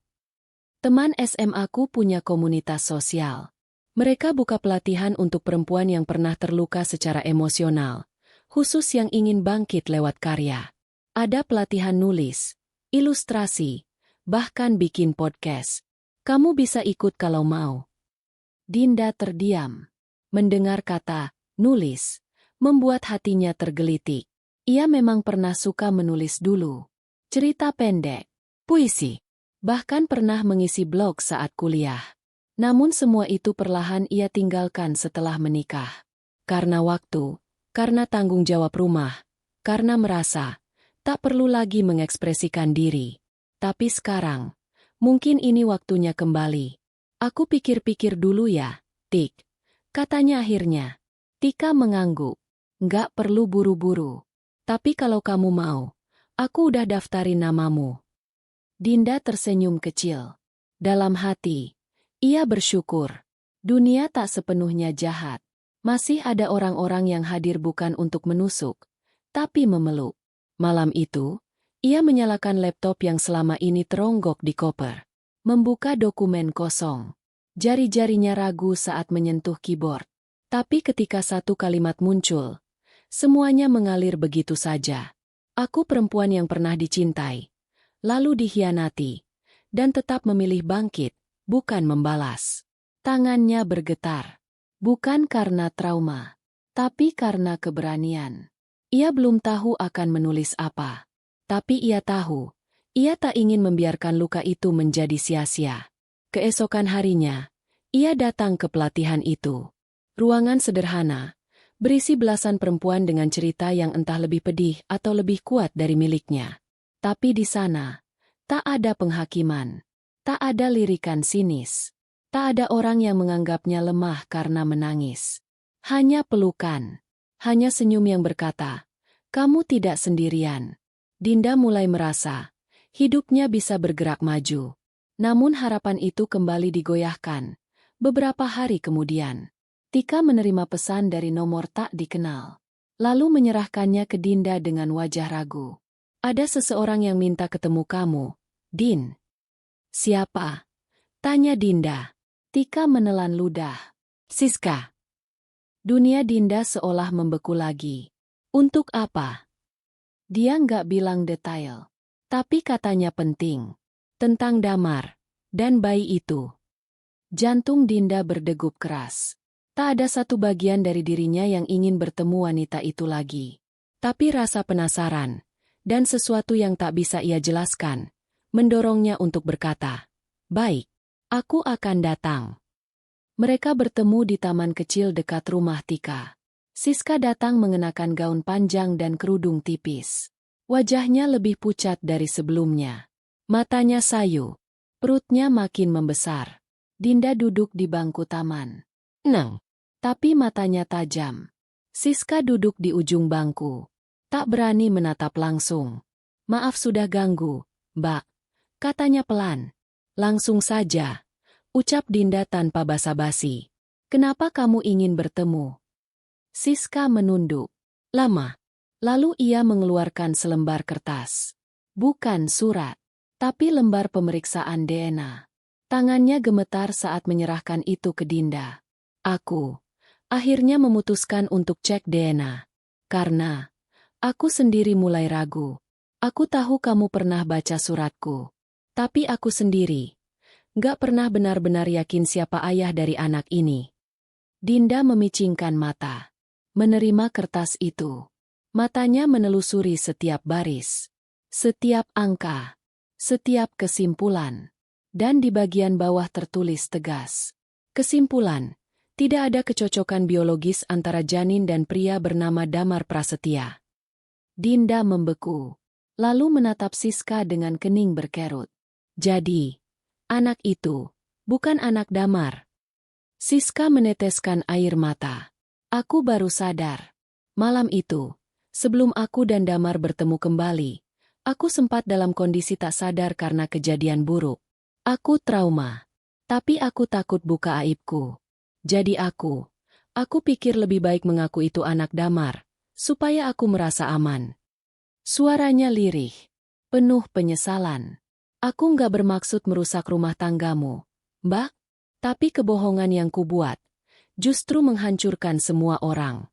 "Teman SMA-ku punya komunitas sosial. Mereka buka pelatihan untuk perempuan yang pernah terluka secara emosional, khusus yang ingin bangkit lewat karya. Ada pelatihan nulis, ilustrasi, bahkan bikin podcast. Kamu bisa ikut kalau mau." Dinda terdiam. Mendengar kata nulis membuat hatinya tergelitik. Ia memang pernah suka menulis dulu. Cerita pendek, puisi, bahkan pernah mengisi blog saat kuliah. Namun semua itu perlahan ia tinggalkan setelah menikah. Karena waktu, karena tanggung jawab rumah, karena merasa tak perlu lagi mengekspresikan diri. Tapi sekarang, mungkin ini waktunya kembali. "Aku pikir-pikir dulu ya, Tik," katanya akhirnya. Tika mengangguk. "Nggak perlu buru-buru. Tapi kalau kamu mau, aku udah daftarin namamu." Dinda tersenyum kecil. Dalam hati, ia bersyukur. Dunia tak sepenuhnya jahat. Masih ada orang-orang yang hadir bukan untuk menusuk, tapi memeluk. Malam itu, ia menyalakan laptop yang selama ini teronggok di koper. Membuka dokumen kosong. Jari-jarinya ragu saat menyentuh keyboard. Tapi ketika satu kalimat muncul, semuanya mengalir begitu saja. "Aku perempuan yang pernah dicintai, lalu dikhianati, dan tetap memilih bangkit, bukan membalas." Tangannya bergetar. Bukan karena trauma, tapi karena keberanian. Ia belum tahu akan menulis apa. Tapi ia tahu, ia tak ingin membiarkan luka itu menjadi sia-sia. Keesokan harinya, ia datang ke pelatihan itu. Ruangan sederhana, berisi belasan perempuan dengan cerita yang entah lebih pedih atau lebih kuat dari miliknya. Tapi di sana, tak ada penghakiman, tak ada lirikan sinis, tak ada orang yang menganggapnya lemah karena menangis. Hanya pelukan, hanya senyum yang berkata, "Kamu tidak sendirian." Dinda mulai merasa, hidupnya bisa bergerak maju. Namun harapan itu kembali digoyahkan. Beberapa hari kemudian, Tika menerima pesan dari nomor tak dikenal. Lalu menyerahkannya ke Dinda dengan wajah ragu. "Ada seseorang yang minta ketemu kamu, Din." "Siapa?" tanya Dinda. Tika menelan ludah. "Siska." Dunia Dinda seolah membeku lagi. Untuk apa? Dia nggak bilang detail. Tapi katanya penting. Tentang Damar. Dan bayi itu. Jantung Dinda berdegup keras. Tak ada satu bagian dari dirinya yang ingin bertemu wanita itu lagi. Tapi rasa penasaran, dan sesuatu yang tak bisa ia jelaskan, mendorongnya untuk berkata, "Baik, aku akan datang." Mereka bertemu di taman kecil dekat rumah Tika. Siska datang mengenakan gaun panjang dan kerudung tipis. Wajahnya lebih pucat dari sebelumnya. Matanya sayu. Perutnya makin membesar. Dinda duduk di bangku taman. Neng. Tapi matanya tajam. Siska duduk di ujung bangku. Tak berani menatap langsung. "Maaf sudah ganggu, Mbak," katanya pelan. "Langsung saja," ucap Dinda tanpa basa-basi. "Kenapa kamu ingin bertemu?" Siska menunduk. Lama. Lalu ia mengeluarkan selembar kertas. Bukan surat, tapi lembar pemeriksaan DNA. Tangannya gemetar saat menyerahkan itu ke Dinda. "Aku akhirnya memutuskan untuk cek DNA. Karena aku sendiri mulai ragu. Aku tahu kamu pernah baca suratku. Tapi aku sendiri nggak pernah benar-benar yakin siapa ayah dari anak ini." Dinda memicingkan mata. Menerima kertas itu. Matanya menelusuri setiap baris, setiap angka, setiap kesimpulan. Dan di bagian bawah tertulis tegas. Kesimpulan, Tidak ada kecocokan biologis antara janin dan pria bernama Damar Prasetya. Dinda membeku, lalu menatap Siska dengan kening berkerut. Jadi, anak itu bukan anak Damar. Siska meneteskan air mata. Aku baru sadar. Malam itu, sebelum aku dan Damar bertemu kembali, aku sempat dalam kondisi tak sadar karena kejadian buruk. Aku trauma. Tapi aku takut buka aibku. Jadi aku pikir lebih baik mengaku itu anak Damar, supaya aku merasa aman. Suaranya lirih, penuh penyesalan. Aku nggak bermaksud merusak rumah tanggamu, Mbak. Tapi kebohongan yang kubuat justru menghancurkan semua orang.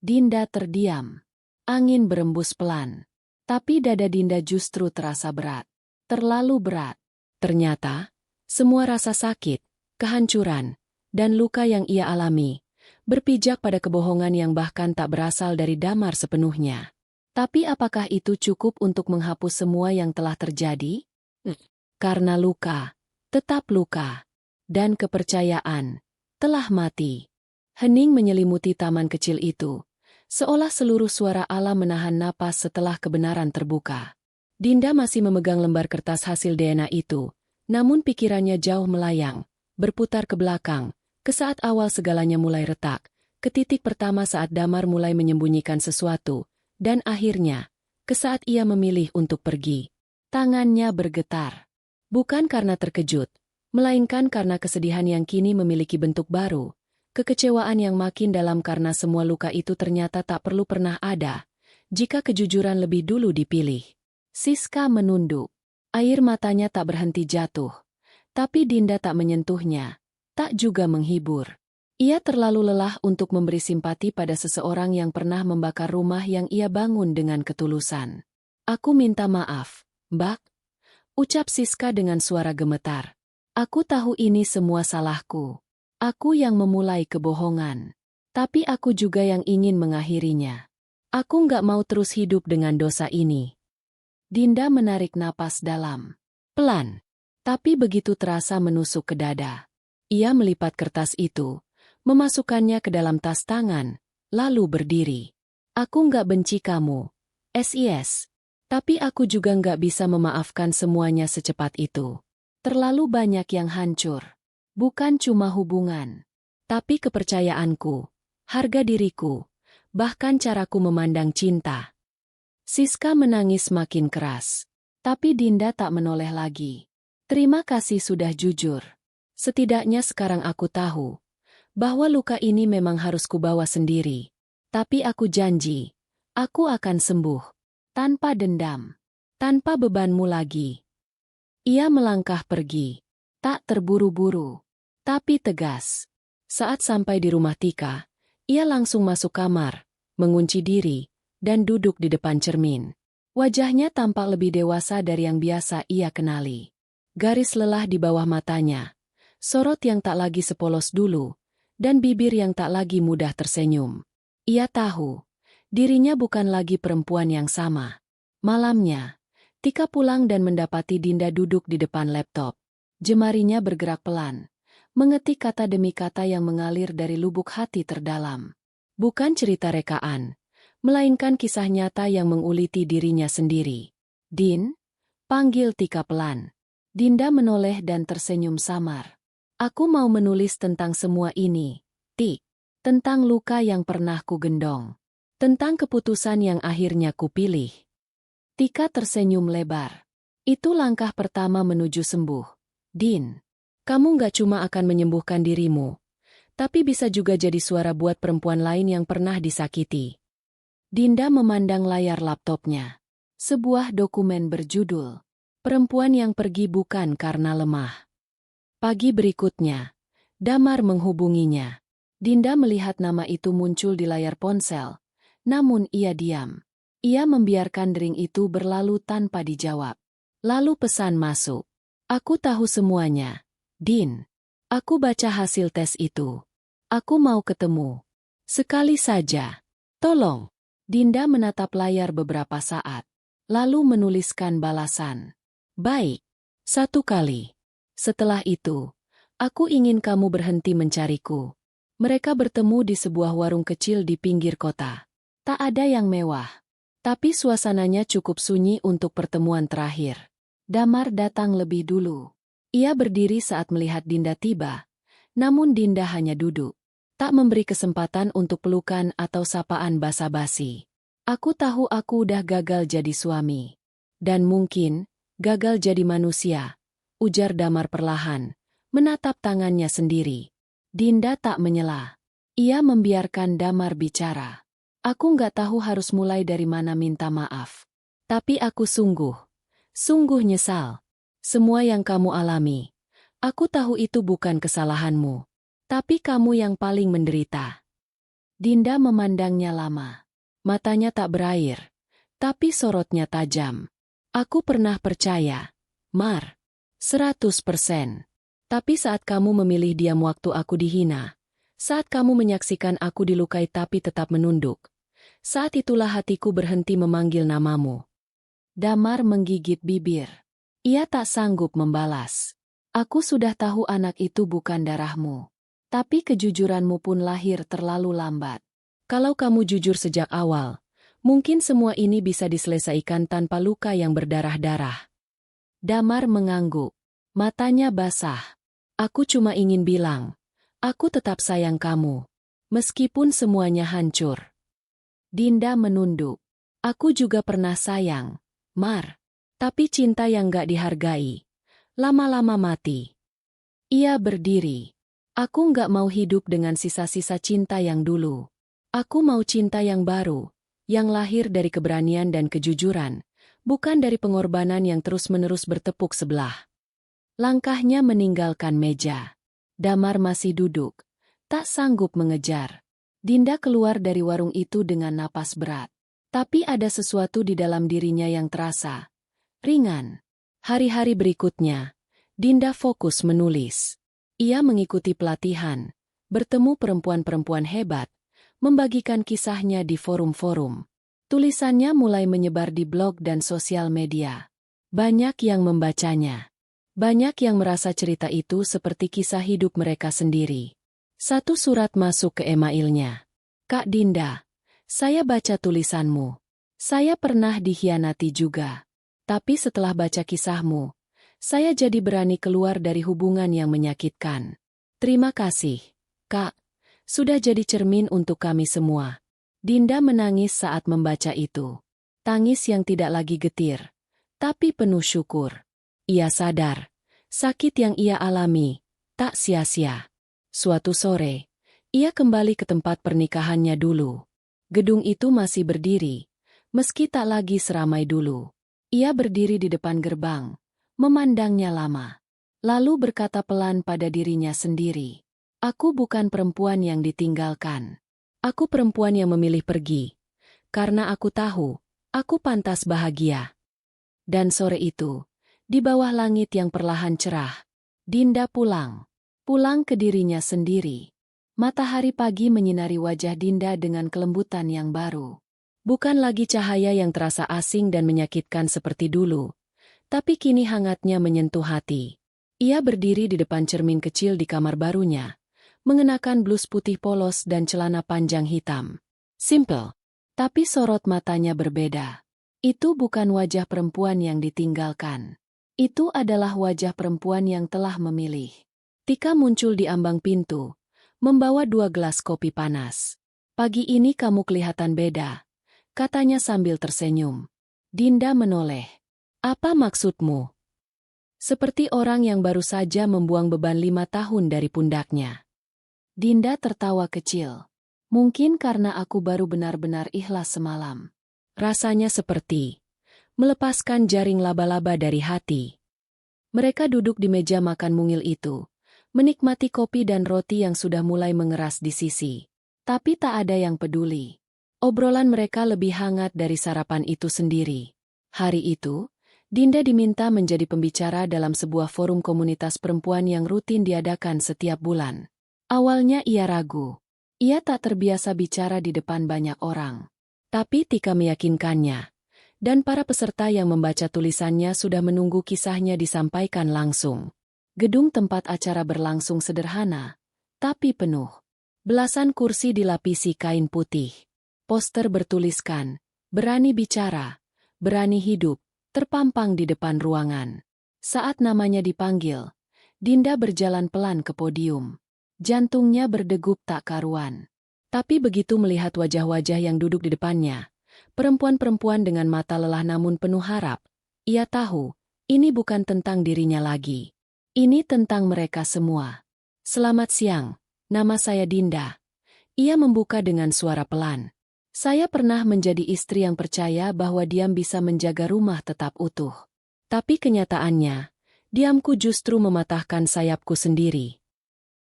Dinda terdiam. Angin berembus pelan. Tapi dada Dinda justru terasa berat. Terlalu berat. Ternyata, semua rasa sakit, kehancuran, dan luka yang ia alami, berpijak pada kebohongan yang bahkan tak berasal dari Damar sepenuhnya. Tapi apakah itu cukup untuk menghapus semua yang telah terjadi? Karena luka, tetap luka, dan kepercayaan, telah mati. Hening menyelimuti taman kecil itu, seolah seluruh suara alam menahan napas setelah kebenaran terbuka. Dinda masih memegang lembar kertas hasil DNA itu, namun pikirannya jauh melayang, berputar ke belakang, ke saat awal segalanya mulai retak, ke titik pertama saat Damar mulai menyembunyikan sesuatu, dan akhirnya, ke saat ia memilih untuk pergi. Tangannya bergetar. Bukan karena terkejut, melainkan karena kesedihan yang kini memiliki bentuk baru, kekecewaan yang makin dalam karena semua luka itu ternyata tak perlu pernah ada, jika kejujuran lebih dulu dipilih. Siska menunduk. Air matanya tak berhenti jatuh. Tapi Dinda tak menyentuhnya. Tak juga menghibur. Ia terlalu lelah untuk memberi simpati pada seseorang yang pernah membakar rumah yang ia bangun dengan ketulusan. Aku minta maaf, Mbak. Ucap Siska dengan suara gemetar. Aku tahu ini semua salahku. Aku yang memulai kebohongan. Tapi aku juga yang ingin mengakhirinya. Aku nggak mau terus hidup dengan dosa ini. Dinda menarik napas dalam. Pelan. Tapi begitu terasa menusuk ke dada. Ia melipat kertas itu, memasukkannya ke dalam tas tangan, lalu berdiri. Aku nggak benci kamu, SIS. Tapi aku juga nggak bisa memaafkan semuanya secepat itu. Terlalu banyak yang hancur. Bukan cuma hubungan, tapi kepercayaanku, harga diriku, bahkan caraku memandang cinta. Siska menangis makin keras. Tapi Dinda tak menoleh lagi. Terima kasih sudah jujur. Setidaknya sekarang aku tahu bahwa luka ini memang harus kubawa sendiri. Tapi aku janji, aku akan sembuh. Tanpa dendam. Tanpa bebanmu lagi. Ia melangkah pergi. Tak terburu-buru. Tapi tegas. Saat sampai di rumah Tika, ia langsung masuk kamar, mengunci diri, dan duduk di depan cermin. Wajahnya tampak lebih dewasa dari yang biasa ia kenali. Garis lelah di bawah matanya. Sorot yang tak lagi sepolos dulu, dan bibir yang tak lagi mudah tersenyum. Ia tahu, dirinya bukan lagi perempuan yang sama. Malamnya, Tika pulang dan mendapati Dinda duduk di depan laptop. Jemarinya bergerak pelan, mengetik kata demi kata yang mengalir dari lubuk hati terdalam. Bukan cerita rekaan, melainkan kisah nyata yang menguliti dirinya sendiri. Din? Panggil Tika pelan. Dinda menoleh dan tersenyum samar. Aku mau menulis tentang semua ini, Tik. Tentang luka yang pernah ku gendong. Tentang keputusan yang akhirnya kupilih. Tika tersenyum lebar. Itu langkah pertama menuju sembuh. Din, kamu gak cuma akan menyembuhkan dirimu, tapi bisa juga jadi suara buat perempuan lain yang pernah disakiti. Dinda memandang layar laptopnya. Sebuah dokumen berjudul, Perempuan yang Pergi Bukan Karena Lemah. Pagi berikutnya, Damar menghubunginya. Dinda melihat nama itu muncul di layar ponsel, namun ia diam. Ia membiarkan dering itu berlalu tanpa dijawab. Lalu pesan masuk. Aku tahu semuanya, Din. Aku baca hasil tes itu. Aku mau ketemu. Sekali saja. Tolong. Dinda menatap layar beberapa saat, lalu menuliskan balasan. Baik. 1 kali. Setelah itu, aku ingin kamu berhenti mencariku. Mereka bertemu di sebuah warung kecil di pinggir kota. Tak ada yang mewah, tapi suasananya cukup sunyi untuk pertemuan terakhir. Damar datang lebih dulu. Ia berdiri saat melihat Dinda tiba, namun Dinda hanya duduk. Tak memberi kesempatan untuk pelukan atau sapaan basa-basi. Aku tahu aku udah gagal jadi suami. Dan mungkin, gagal jadi manusia, ujar Damar perlahan, menatap tangannya sendiri. Dinda tak menyela. Ia membiarkan Damar bicara. Aku nggak tahu harus mulai dari mana minta maaf. Tapi aku sungguh nyesal. Semua yang kamu alami. Aku tahu itu bukan kesalahanmu. Tapi kamu yang paling menderita. Dinda memandangnya lama. Matanya tak berair. Tapi sorotnya tajam. Aku pernah percaya. Mar. 100%. Tapi saat kamu memilih diam waktu aku dihina. Saat kamu menyaksikan aku dilukai tapi tetap menunduk. Saat itulah hatiku berhenti memanggil namamu. Damar menggigit bibir. Ia tak sanggup membalas. Aku sudah tahu anak itu bukan darahmu. Tapi kejujuranmu pun lahir terlalu lambat. Kalau kamu jujur sejak awal, mungkin semua ini bisa diselesaikan tanpa luka yang berdarah-darah. Damar mengangguk. Matanya basah. Aku cuma ingin bilang, aku tetap sayang kamu. Meskipun semuanya hancur. Dinda menunduk. Aku juga pernah sayang, Mar. Tapi cinta yang gak dihargai. Lama-lama mati. Ia berdiri. Aku gak mau hidup dengan sisa-sisa cinta yang dulu. Aku mau cinta yang baru, yang lahir dari keberanian dan kejujuran, bukan dari pengorbanan yang terus-menerus bertepuk sebelah. Langkahnya meninggalkan meja. Damar masih duduk, tak sanggup mengejar. Dinda keluar dari warung itu dengan napas berat. Tapi ada sesuatu di dalam dirinya yang terasa ringan. Hari-hari berikutnya, Dinda fokus menulis. Ia mengikuti pelatihan, bertemu perempuan-perempuan hebat, membagikan kisahnya di forum-forum. Tulisannya mulai menyebar di blog dan sosial media. Banyak yang membacanya. Banyak yang merasa cerita itu seperti kisah hidup mereka sendiri. Satu surat masuk ke emailnya. Kak Dinda, saya baca tulisanmu. Saya pernah dikhianati juga. Tapi setelah baca kisahmu, saya jadi berani keluar dari hubungan yang menyakitkan. Terima kasih, Kak. Sudah jadi cermin untuk kami semua. Dinda menangis saat membaca itu. Tangis yang tidak lagi getir, tapi penuh syukur. Ia sadar, sakit yang ia alami tak sia-sia. Suatu sore, ia kembali ke tempat pernikahannya dulu. Gedung itu masih berdiri, meski tak lagi seramai dulu. Ia berdiri di depan gerbang, memandangnya lama. Lalu berkata pelan pada dirinya sendiri. Aku bukan perempuan yang ditinggalkan. Aku perempuan yang memilih pergi. Karena aku tahu, aku pantas bahagia. Dan sore itu, di bawah langit yang perlahan cerah, Dinda pulang. Pulang ke dirinya sendiri. Matahari pagi menyinari wajah Dinda dengan kelembutan yang baru. Bukan lagi cahaya yang terasa asing dan menyakitkan seperti dulu, tapi kini hangatnya menyentuh hati. Ia berdiri di depan cermin kecil di kamar barunya, mengenakan blus putih polos dan celana panjang hitam. Simple, tapi sorot matanya berbeda. Itu bukan wajah perempuan yang ditinggalkan. Itu adalah wajah perempuan yang telah memilih. Tika muncul di ambang pintu, membawa 2 gelas kopi panas. Pagi ini kamu kelihatan beda, katanya sambil tersenyum. Dinda menoleh. Apa maksudmu? Seperti orang yang baru saja membuang beban 5 tahun dari pundaknya. Dinda tertawa kecil. Mungkin karena aku baru benar-benar ikhlas semalam. Rasanya seperti melepaskan jaring laba-laba dari hati. Mereka duduk di meja makan mungil itu, menikmati kopi dan roti yang sudah mulai mengeras di sisi. Tapi tak ada yang peduli. Obrolan mereka lebih hangat dari sarapan itu sendiri. Hari itu, Dinda diminta menjadi pembicara dalam sebuah forum komunitas perempuan yang rutin diadakan setiap bulan. Awalnya ia ragu. Ia tak terbiasa bicara di depan banyak orang. Tapi Tika meyakinkannya. Dan para peserta yang membaca tulisannya sudah menunggu kisahnya disampaikan langsung. Gedung tempat acara berlangsung sederhana, tapi penuh. Belasan kursi dilapisi kain putih. Poster bertuliskan, "Berani bicara, berani hidup," terpampang di depan ruangan. Saat namanya dipanggil, Dinda berjalan pelan ke podium. Jantungnya berdegup tak karuan. Tapi begitu melihat wajah-wajah yang duduk di depannya, perempuan-perempuan dengan mata lelah namun penuh harap, ia tahu, ini bukan tentang dirinya lagi. Ini tentang mereka semua. "Selamat siang, nama saya Dinda." Ia membuka dengan suara pelan. "Saya pernah menjadi istri yang percaya bahwa diam bisa menjaga rumah tetap utuh. Tapi kenyataannya, diamku justru mematahkan sayapku sendiri."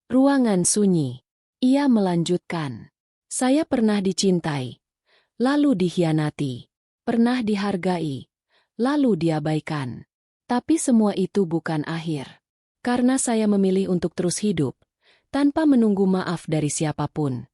Ruangan sunyi. Ia melanjutkan. "Saya pernah dicintai, lalu dikhianati. Pernah dihargai, lalu diabaikan. Tapi semua itu bukan akhir. Karena saya memilih untuk terus hidup, tanpa menunggu maaf dari siapapun."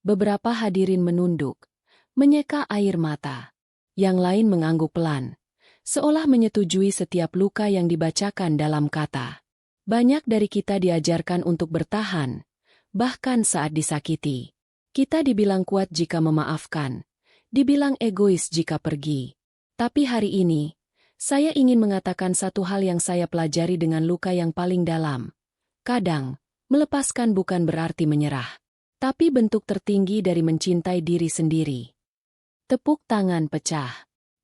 Beberapa hadirin menunduk, menyeka air mata. Yang lain mengangguk pelan, seolah menyetujui setiap luka yang dibacakan dalam kata. Banyak dari kita diajarkan untuk bertahan, bahkan saat disakiti. Kita dibilang kuat jika memaafkan, dibilang egois jika pergi. Tapi hari ini, saya ingin mengatakan satu hal yang saya pelajari dengan luka yang paling dalam. Kadang, melepaskan bukan berarti menyerah, tapi bentuk tertinggi dari mencintai diri sendiri. Tepuk tangan pecah.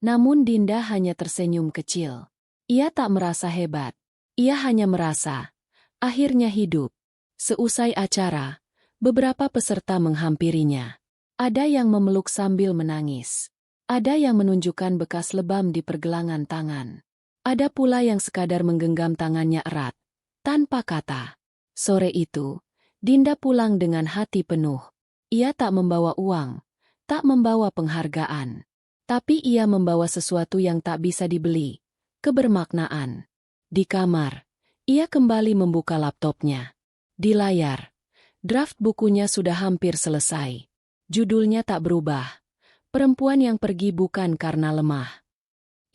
Namun Dinda hanya tersenyum kecil. Ia tak merasa hebat. Ia hanya merasa, akhirnya hidup. Seusai acara, beberapa peserta menghampirinya. Ada yang memeluk sambil menangis. Ada yang menunjukkan bekas lebam di pergelangan tangan. Ada pula yang sekadar menggenggam tangannya erat, tanpa kata. Sore itu, Dinda pulang dengan hati penuh. Ia tak membawa uang, tak membawa penghargaan. Tapi ia membawa sesuatu yang tak bisa dibeli, kebermaknaan. Di kamar, ia kembali membuka laptopnya. Di layar, draft bukunya sudah hampir selesai. Judulnya tak berubah. Perempuan yang pergi bukan karena lemah.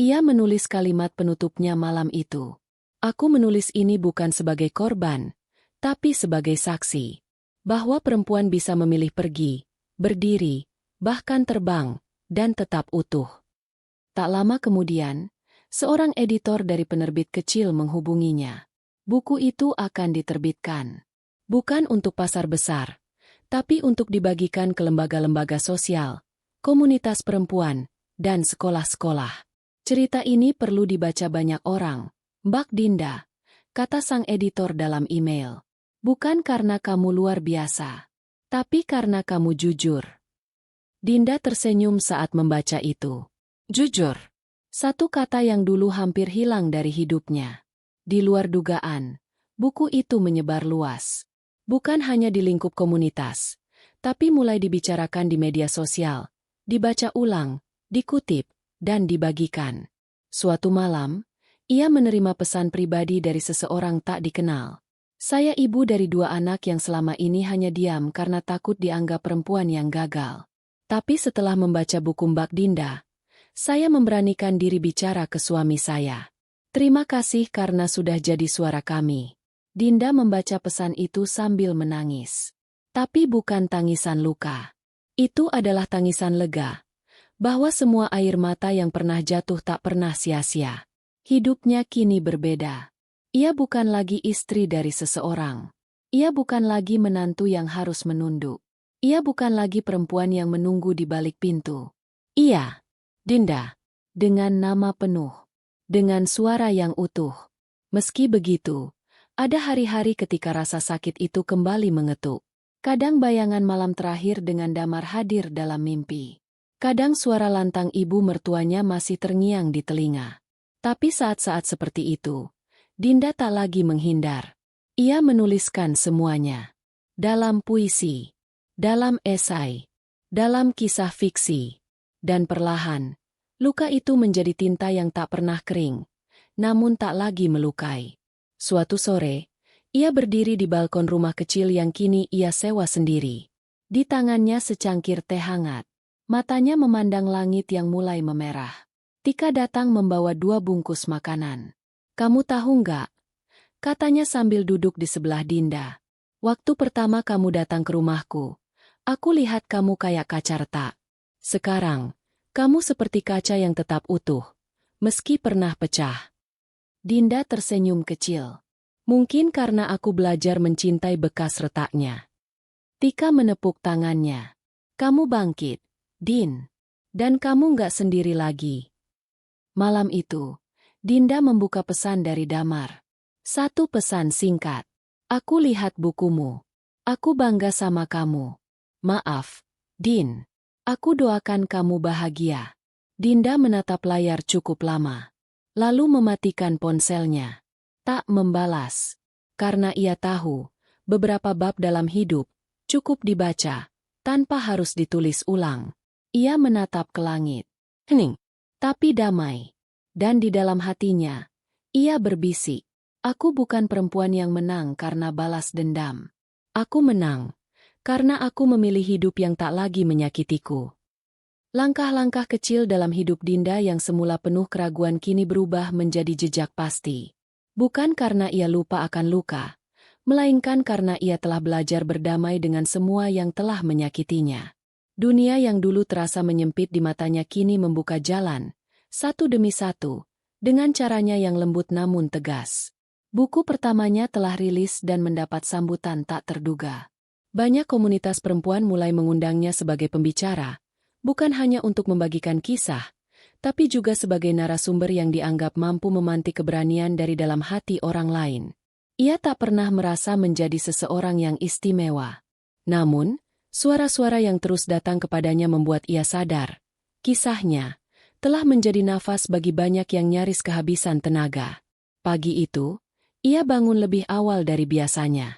Ia menulis kalimat penutupnya malam itu. "Aku menulis ini bukan sebagai korban, tapi sebagai saksi, bahwa perempuan bisa memilih pergi, berdiri, bahkan terbang, dan tetap utuh." Tak lama kemudian, seorang editor dari penerbit kecil menghubunginya. Buku itu akan diterbitkan. Bukan untuk pasar besar, tapi untuk dibagikan ke lembaga-lembaga sosial, komunitas perempuan, dan sekolah-sekolah. "Cerita ini perlu dibaca banyak orang, Mbak Dinda," kata sang editor dalam email. "Bukan karena kamu luar biasa, tapi karena kamu jujur." Dinda tersenyum saat membaca itu. Jujur. Satu kata yang dulu hampir hilang dari hidupnya. Di luar dugaan, buku itu menyebar luas. Bukan hanya di lingkup komunitas, tapi mulai dibicarakan di media sosial, dibaca ulang, dikutip, dan dibagikan. Suatu malam, ia menerima pesan pribadi dari seseorang tak dikenal. "Saya ibu dari 2 anak yang selama ini hanya diam karena takut dianggap perempuan yang gagal. Tapi setelah membaca buku Mbak Dinda, saya memberanikan diri bicara ke suami saya. Terima kasih karena sudah jadi suara kami." Dinda membaca pesan itu sambil menangis. Tapi bukan tangisan luka. Itu adalah tangisan lega, bahwa semua air mata yang pernah jatuh tak pernah sia-sia. Hidupnya kini berbeda. Ia bukan lagi istri dari seseorang. Ia bukan lagi menantu yang harus menunduk. Ia bukan lagi perempuan yang menunggu di balik pintu. Ia, Dinda, dengan nama penuh, dengan suara yang utuh. Meski begitu, ada hari-hari ketika rasa sakit itu kembali mengetuk. Kadang bayangan malam terakhir dengan damar hadir dalam mimpi. Kadang suara lantang ibu mertuanya masih terngiang di telinga. Tapi saat-saat seperti itu, Dinda tak lagi menghindar. Ia menuliskan semuanya. Dalam puisi, dalam esai, dalam kisah fiksi. Dan perlahan, luka itu menjadi tinta yang tak pernah kering, namun tak lagi melukai. Suatu sore, ia berdiri di balkon rumah kecil yang kini ia sewa sendiri. Di tangannya secangkir teh hangat. Matanya memandang langit yang mulai memerah. Tika datang membawa 2 bungkus makanan. "Kamu tahu nggak?" katanya sambil duduk di sebelah Dinda. Waktu pertama kamu datang ke rumahku, aku lihat kamu kayak kaca retak. Sekarang, kamu seperti kaca yang tetap utuh, meski pernah pecah. Dinda tersenyum kecil. Mungkin karena aku belajar mencintai bekas retaknya. Tika menepuk tangannya. Kamu bangkit, Din. Dan kamu nggak sendiri lagi. Malam itu, Dinda membuka pesan dari Damar. Satu pesan singkat. Aku lihat bukumu. Aku bangga sama kamu. Maaf, Din. Aku doakan kamu bahagia. Dinda menatap layar cukup lama. Lalu mematikan ponselnya. Tak membalas. Karena ia tahu, beberapa bab dalam hidup, cukup dibaca, tanpa harus ditulis ulang. Ia menatap ke langit. Hening. Tapi damai. Dan di dalam hatinya, ia berbisik. Aku bukan perempuan yang menang karena balas dendam. Aku menang karena aku memilih hidup yang tak lagi menyakitiku. Langkah-langkah kecil dalam hidup Dinda yang semula penuh keraguan kini berubah menjadi jejak pasti. Bukan karena ia lupa akan luka, melainkan karena ia telah belajar berdamai dengan semua yang telah menyakitinya. Dunia yang dulu terasa menyempit di matanya kini membuka jalan, satu demi satu, dengan caranya yang lembut namun tegas. Buku pertamanya telah rilis dan mendapat sambutan tak terduga. Banyak komunitas perempuan mulai mengundangnya sebagai pembicara, bukan hanya untuk membagikan kisah, tapi juga sebagai narasumber yang dianggap mampu memantik keberanian dari dalam hati orang lain. Ia tak pernah merasa menjadi seseorang yang istimewa. Namun, suara-suara yang terus datang kepadanya membuat ia sadar. Kisahnya telah menjadi nafas bagi banyak yang nyaris kehabisan tenaga. Pagi itu, ia bangun lebih awal dari biasanya.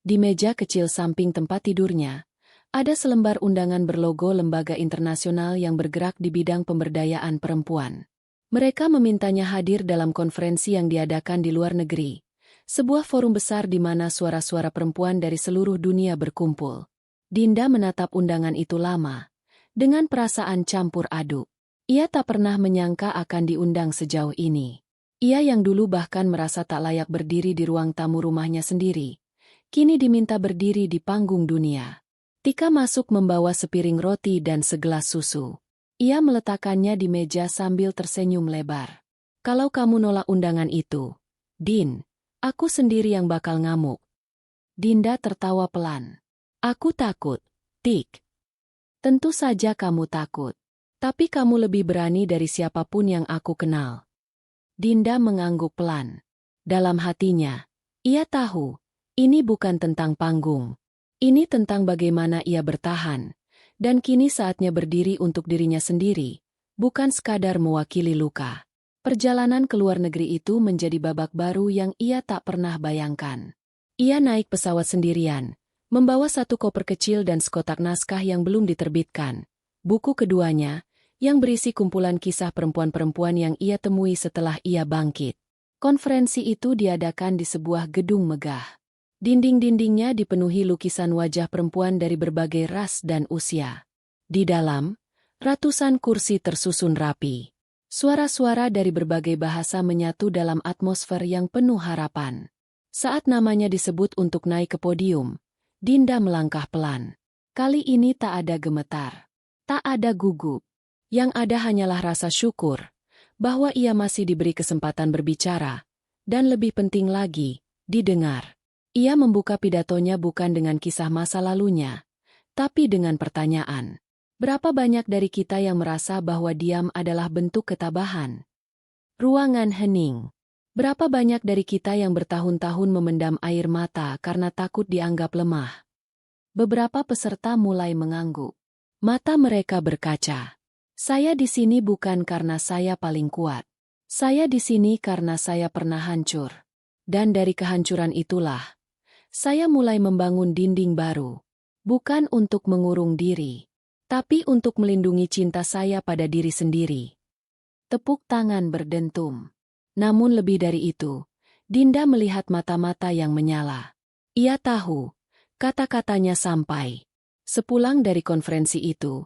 Di meja kecil samping tempat tidurnya, ada selembar undangan berlogo lembaga internasional yang bergerak di bidang pemberdayaan perempuan. Mereka memintanya hadir dalam konferensi yang diadakan di luar negeri, sebuah forum besar di mana suara-suara perempuan dari seluruh dunia berkumpul. Dinda menatap undangan itu lama, dengan perasaan campur aduk. Ia tak pernah menyangka akan diundang sejauh ini. Ia yang dulu bahkan merasa tak layak berdiri di ruang tamu rumahnya sendiri, kini diminta berdiri di panggung dunia. Tika masuk membawa sepiring roti dan segelas susu. Ia meletakkannya di meja sambil tersenyum lebar. Kalau kamu nolak undangan itu, Din, aku sendiri yang bakal ngamuk. Dinda tertawa pelan. Aku takut, Tik. Tentu saja kamu takut. Tapi kamu lebih berani dari siapapun yang aku kenal. Dinda mengangguk pelan. Dalam hatinya, ia tahu, ini bukan tentang panggung. Ini tentang bagaimana ia bertahan, dan kini saatnya berdiri untuk dirinya sendiri, bukan sekadar mewakili luka. Perjalanan ke luar negeri itu menjadi babak baru yang ia tak pernah bayangkan. Ia naik pesawat sendirian, membawa satu koper kecil dan sekotak naskah yang belum diterbitkan. Buku keduanya, yang berisi kumpulan kisah perempuan-perempuan yang ia temui setelah ia bangkit. Konferensi itu diadakan di sebuah gedung megah. Dinding-dindingnya dipenuhi lukisan wajah perempuan dari berbagai ras dan usia. Di dalam, ratusan kursi tersusun rapi. Suara-suara dari berbagai bahasa menyatu dalam atmosfer yang penuh harapan. Saat namanya disebut untuk naik ke podium, Dinda melangkah pelan. Kali ini tak ada gemetar, tak ada gugup. Yang ada hanyalah rasa syukur bahwa ia masih diberi kesempatan berbicara, dan lebih penting lagi, didengar. Ia membuka pidatonya bukan dengan kisah masa lalunya, tapi dengan pertanyaan. Berapa banyak dari kita yang merasa bahwa diam adalah bentuk ketabahan? Ruangan hening. Berapa banyak dari kita yang bertahun-tahun memendam air mata karena takut dianggap lemah? Beberapa peserta mulai mengangguk. Mata mereka berkaca. Saya di sini bukan karena saya paling kuat. Saya di sini karena saya pernah hancur. Dan dari kehancuran itulah, saya mulai membangun dinding baru. Bukan untuk mengurung diri, tapi untuk melindungi cinta saya pada diri sendiri. Tepuk tangan berdentum. Namun lebih dari itu, Dinda melihat mata-mata yang menyala. Ia tahu, kata-katanya sampai. Sepulang dari konferensi itu,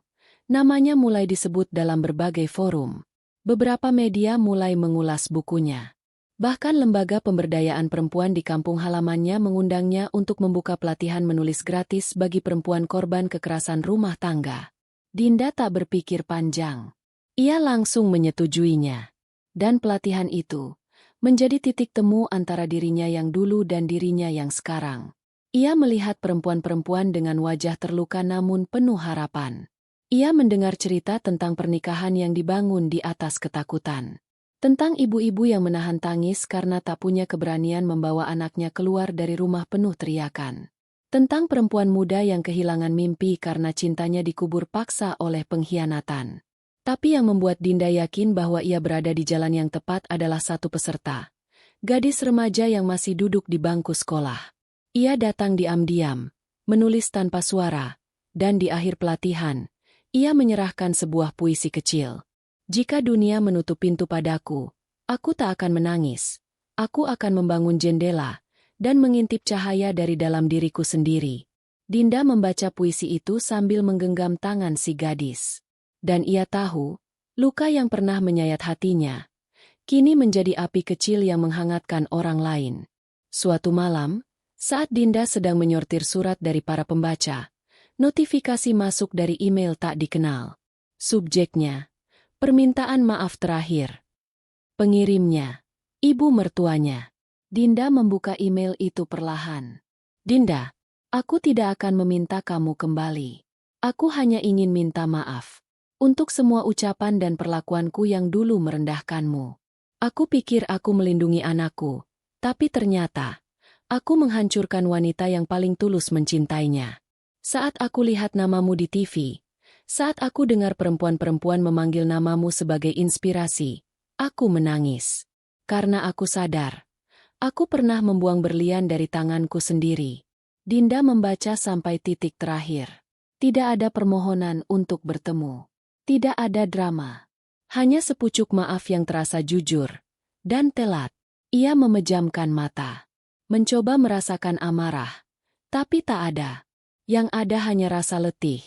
namanya mulai disebut dalam berbagai forum. Beberapa media mulai mengulas bukunya. Bahkan lembaga pemberdayaan perempuan di kampung halamannya mengundangnya untuk membuka pelatihan menulis gratis bagi perempuan korban kekerasan rumah tangga. Dinda tak berpikir panjang. Ia langsung menyetujuinya. Dan pelatihan itu menjadi titik temu antara dirinya yang dulu dan dirinya yang sekarang. Ia melihat perempuan-perempuan dengan wajah terluka namun penuh harapan. Ia mendengar cerita tentang pernikahan yang dibangun di atas ketakutan. Tentang ibu-ibu yang menahan tangis karena tak punya keberanian membawa anaknya keluar dari rumah penuh teriakan. Tentang perempuan muda yang kehilangan mimpi karena cintanya dikubur paksa oleh pengkhianatan. Tapi yang membuat Dinda yakin bahwa ia berada di jalan yang tepat adalah satu peserta. Gadis remaja yang masih duduk di bangku sekolah. Ia datang diam-diam, menulis tanpa suara, dan di akhir pelatihan, ia menyerahkan sebuah puisi kecil. Jika dunia menutup pintu padaku, aku tak akan menangis. Aku akan membangun jendela dan mengintip cahaya dari dalam diriku sendiri. Dinda membaca puisi itu sambil menggenggam tangan si gadis. Dan ia tahu, luka yang pernah menyayat hatinya, kini menjadi api kecil yang menghangatkan orang lain. Suatu malam, saat Dinda sedang menyortir surat dari para pembaca, notifikasi masuk dari email tak dikenal. Subjeknya, permintaan maaf terakhir. Pengirimnya, ibu mertuanya. Dinda membuka email itu perlahan. Dinda, aku tidak akan meminta kamu kembali. Aku hanya ingin minta maaf untuk semua ucapan dan perlakuanku yang dulu merendahkanmu. Aku pikir aku melindungi anakku, tapi ternyata aku menghancurkan wanita yang paling tulus mencintainya. Saat aku lihat namamu di TV, saat aku dengar perempuan-perempuan memanggil namamu sebagai inspirasi, aku menangis. Karena aku sadar, aku pernah membuang berlian dari tanganku sendiri. Dinda membaca sampai titik terakhir. Tidak ada permohonan untuk bertemu. Tidak ada drama. Hanya sepucuk maaf yang terasa jujur dan telat. Ia memejamkan mata, mencoba merasakan amarah, tapi tak ada. Yang ada hanya rasa letih.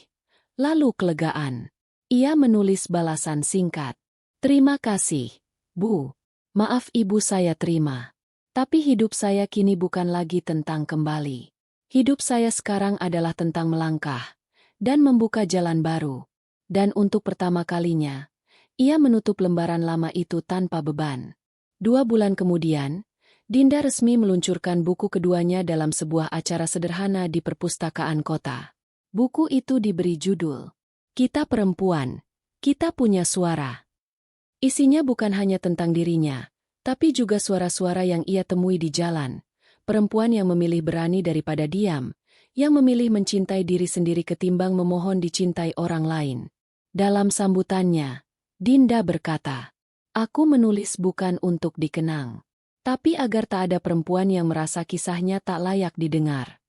Lalu kelegaan. Ia menulis balasan singkat. Terima kasih, Bu. Maaf ibu saya terima. Tapi hidup saya kini bukan lagi tentang kembali. Hidup saya sekarang adalah tentang melangkah dan membuka jalan baru. Dan untuk pertama kalinya, ia menutup lembaran lama itu tanpa beban. 2 bulan kemudian, Dinda resmi meluncurkan buku keduanya dalam sebuah acara sederhana di perpustakaan kota. Buku itu diberi judul, Kita Perempuan, Kita Punya Suara. Isinya bukan hanya tentang dirinya, tapi juga suara-suara yang ia temui di jalan. Perempuan yang memilih berani daripada diam, yang memilih mencintai diri sendiri ketimbang memohon dicintai orang lain. Dalam sambutannya, Dinda berkata, aku menulis bukan untuk dikenang, tapi agar tak ada perempuan yang merasa kisahnya tak layak didengar.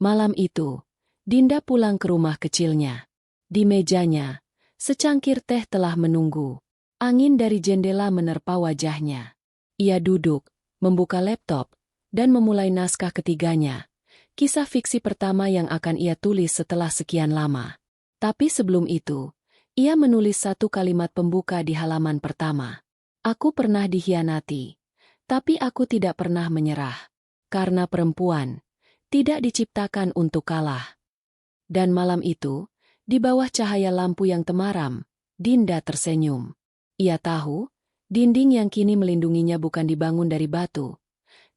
Malam itu, Dinda pulang ke rumah kecilnya. Di mejanya, secangkir teh telah menunggu. Angin dari jendela menerpa wajahnya. Ia duduk, membuka laptop, dan memulai naskah ketiganya. Kisah fiksi pertama yang akan ia tulis setelah sekian lama. Tapi sebelum itu, ia menulis satu kalimat pembuka di halaman pertama. Aku pernah dikhianati, tapi aku tidak pernah menyerah. Karena perempuan tidak diciptakan untuk kalah. Dan malam itu, di bawah cahaya lampu yang temaram, Dinda tersenyum. Ia tahu, dinding yang kini melindunginya bukan dibangun dari batu,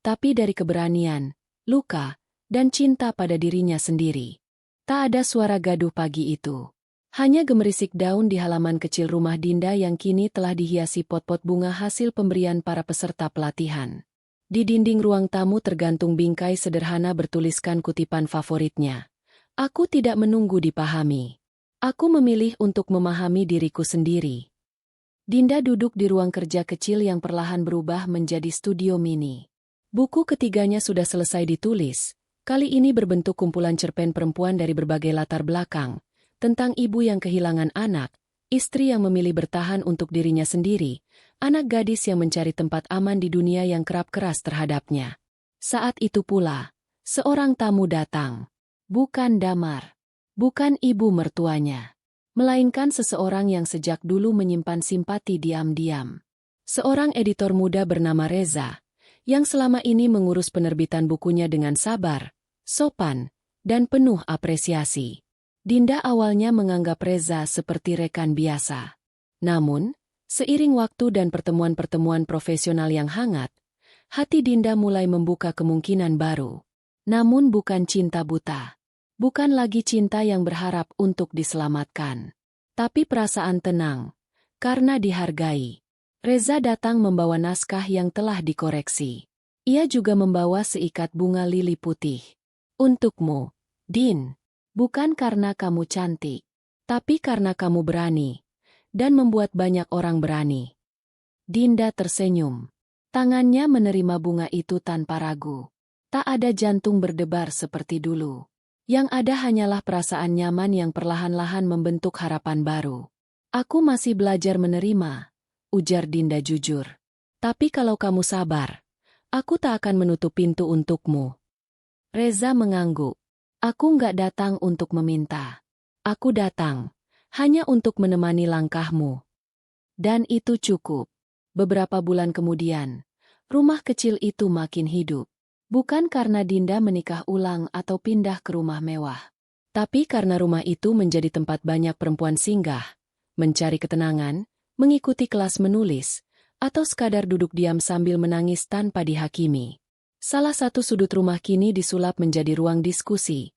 tapi dari keberanian, luka, dan cinta pada dirinya sendiri. Tak ada suara gaduh pagi itu. Hanya gemerisik daun di halaman kecil rumah Dinda yang kini telah dihiasi pot-pot bunga hasil pemberian para peserta pelatihan. Di dinding ruang tamu tergantung bingkai sederhana bertuliskan kutipan favoritnya. Aku tidak menunggu dipahami. Aku memilih untuk memahami diriku sendiri. Dinda duduk di ruang kerja kecil yang perlahan berubah menjadi studio mini. Buku ketiganya sudah selesai ditulis, kali ini berbentuk kumpulan cerpen perempuan dari berbagai latar belakang, tentang ibu yang kehilangan anak, istri yang memilih bertahan untuk dirinya sendiri, anak gadis yang mencari tempat aman di dunia yang kerap keras terhadapnya. Saat itu pula, seorang tamu datang. Bukan Damar, bukan ibu mertuanya, melainkan seseorang yang sejak dulu menyimpan simpati diam-diam. Seorang editor muda bernama Reza, yang selama ini mengurus penerbitan bukunya dengan sabar, sopan, dan penuh apresiasi. Dinda awalnya menganggap Reza seperti rekan biasa. Namun, seiring waktu dan pertemuan-pertemuan profesional yang hangat, hati Dinda mulai membuka kemungkinan baru. Namun bukan cinta buta. Bukan lagi cinta yang berharap untuk diselamatkan. Tapi perasaan tenang, karena dihargai. Reza datang membawa naskah yang telah dikoreksi. Ia juga membawa seikat bunga lili putih. Untukmu, Din. Bukan karena kamu cantik, tapi karena kamu berani. Dan membuat banyak orang berani. Dinda tersenyum. Tangannya menerima bunga itu tanpa ragu. Tak ada jantung berdebar seperti dulu. Yang ada hanyalah perasaan nyaman yang perlahan-lahan membentuk harapan baru. Aku masih belajar menerima, ujar Dinda jujur. Tapi kalau kamu sabar, aku tak akan menutup pintu untukmu. Reza mengangguk. Aku nggak datang untuk meminta. Aku datang hanya untuk menemani langkahmu. Dan itu cukup. Beberapa bulan kemudian, rumah kecil itu makin hidup. Bukan karena Dinda menikah ulang atau pindah ke rumah mewah. Tapi karena rumah itu menjadi tempat banyak perempuan singgah, mencari ketenangan, mengikuti kelas menulis, atau sekadar duduk diam sambil menangis tanpa dihakimi. Salah satu sudut rumah kini disulap menjadi ruang diskusi,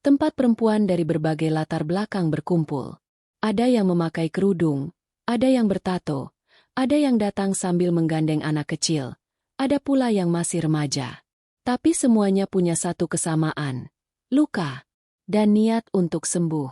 tempat perempuan dari berbagai latar belakang berkumpul. Ada yang memakai kerudung, ada yang bertato, ada yang datang sambil menggandeng anak kecil, ada pula yang masih remaja. Tapi semuanya punya satu kesamaan, luka, dan niat untuk sembuh.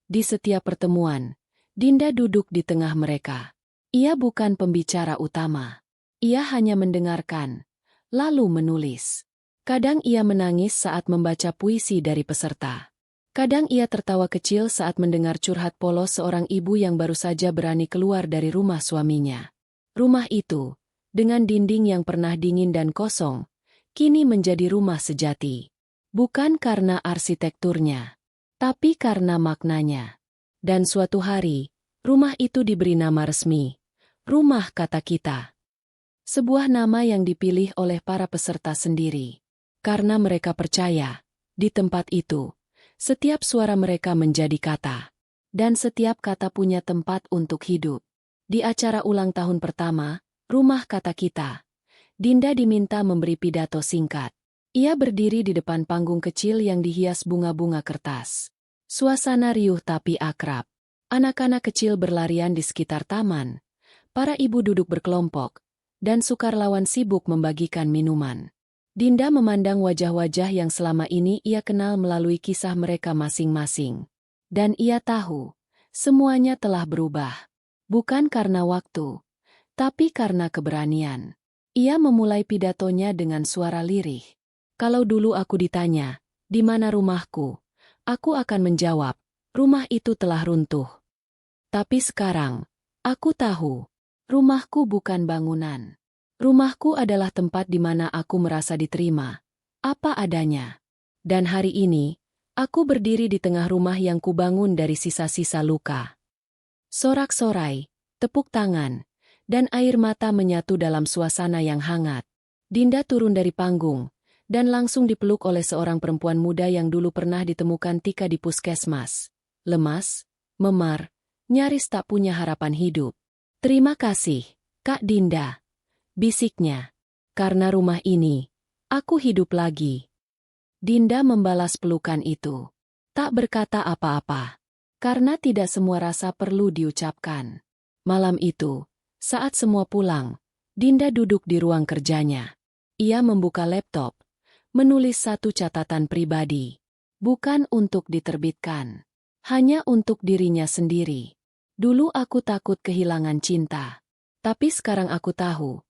Di setiap pertemuan, Dinda duduk di tengah mereka. Ia bukan pembicara utama. Ia hanya mendengarkan, lalu menulis. Kadang ia menangis saat membaca puisi dari peserta. Kadang ia tertawa kecil saat mendengar curhat polos seorang ibu yang baru saja berani keluar dari rumah suaminya. Rumah itu, dengan dinding yang pernah dingin dan kosong, kini menjadi rumah sejati. Bukan karena arsitekturnya, tapi karena maknanya. Dan suatu hari, rumah itu diberi nama resmi, Rumah Kata Kita. Sebuah nama yang dipilih oleh para peserta sendiri. Karena mereka percaya, di tempat itu, setiap suara mereka menjadi kata. Dan setiap kata punya tempat untuk hidup. Di acara ulang tahun pertama, Rumah Kata Kita, Dinda diminta memberi pidato singkat. Ia berdiri di depan panggung kecil yang dihias bunga-bunga kertas. Suasana riuh tapi akrab. Anak-anak kecil berlarian di sekitar taman. Para ibu duduk berkelompok, dan sukarlawan sibuk membagikan minuman. Dinda memandang wajah-wajah yang selama ini ia kenal melalui kisah mereka masing-masing. Dan ia tahu, semuanya telah berubah. Bukan karena waktu, tapi karena keberanian. Ia memulai pidatonya dengan suara lirih. Kalau dulu aku ditanya, di mana rumahku? Aku akan menjawab, rumah itu telah runtuh. Tapi sekarang, aku tahu, rumahku bukan bangunan. Rumahku adalah tempat di mana aku merasa diterima, apa adanya. Dan hari ini, aku berdiri di tengah rumah yang kubangun dari sisa-sisa luka. Sorak-sorai, tepuk tangan, dan air mata menyatu dalam suasana yang hangat. Dinda turun dari panggung, dan langsung dipeluk oleh seorang perempuan muda yang dulu pernah ditemukan Tika di puskesmas. Lemas, memar, nyaris tak punya harapan hidup. Terima kasih, Kak Dinda. Bisiknya, karena rumah ini, aku hidup lagi. Dinda membalas pelukan itu. Tak berkata apa-apa. Karena tidak semua rasa perlu diucapkan. Malam itu, saat semua pulang, Dinda duduk di ruang kerjanya. Ia membuka laptop, menulis satu catatan pribadi. Bukan untuk diterbitkan. Hanya untuk dirinya sendiri. Dulu aku takut kehilangan cinta. Tapi sekarang aku tahu.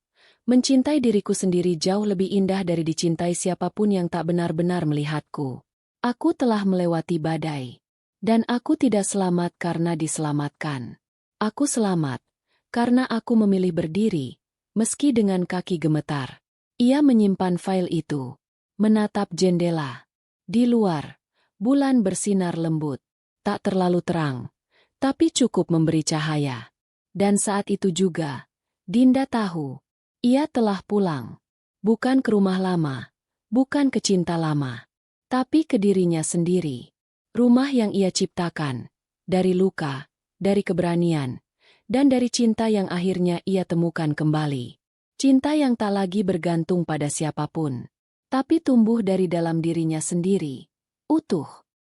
Mencintai diriku sendiri jauh lebih indah dari dicintai siapapun yang tak benar-benar melihatku. Aku telah melewati badai. Dan aku tidak selamat karena diselamatkan. Aku selamat karena aku memilih berdiri, meski dengan kaki gemetar. Ia menyimpan file itu. Menatap jendela. Di luar, bulan bersinar lembut. Tak terlalu terang, tapi cukup memberi cahaya. Dan saat itu juga, Dinda tahu, ia telah pulang. Bukan ke rumah lama, bukan ke cinta lama, tapi ke dirinya sendiri. Rumah yang ia ciptakan, dari luka, dari keberanian, dan dari cinta yang akhirnya ia temukan kembali. Cinta yang tak lagi bergantung pada siapapun, tapi tumbuh dari dalam dirinya sendiri, utuh.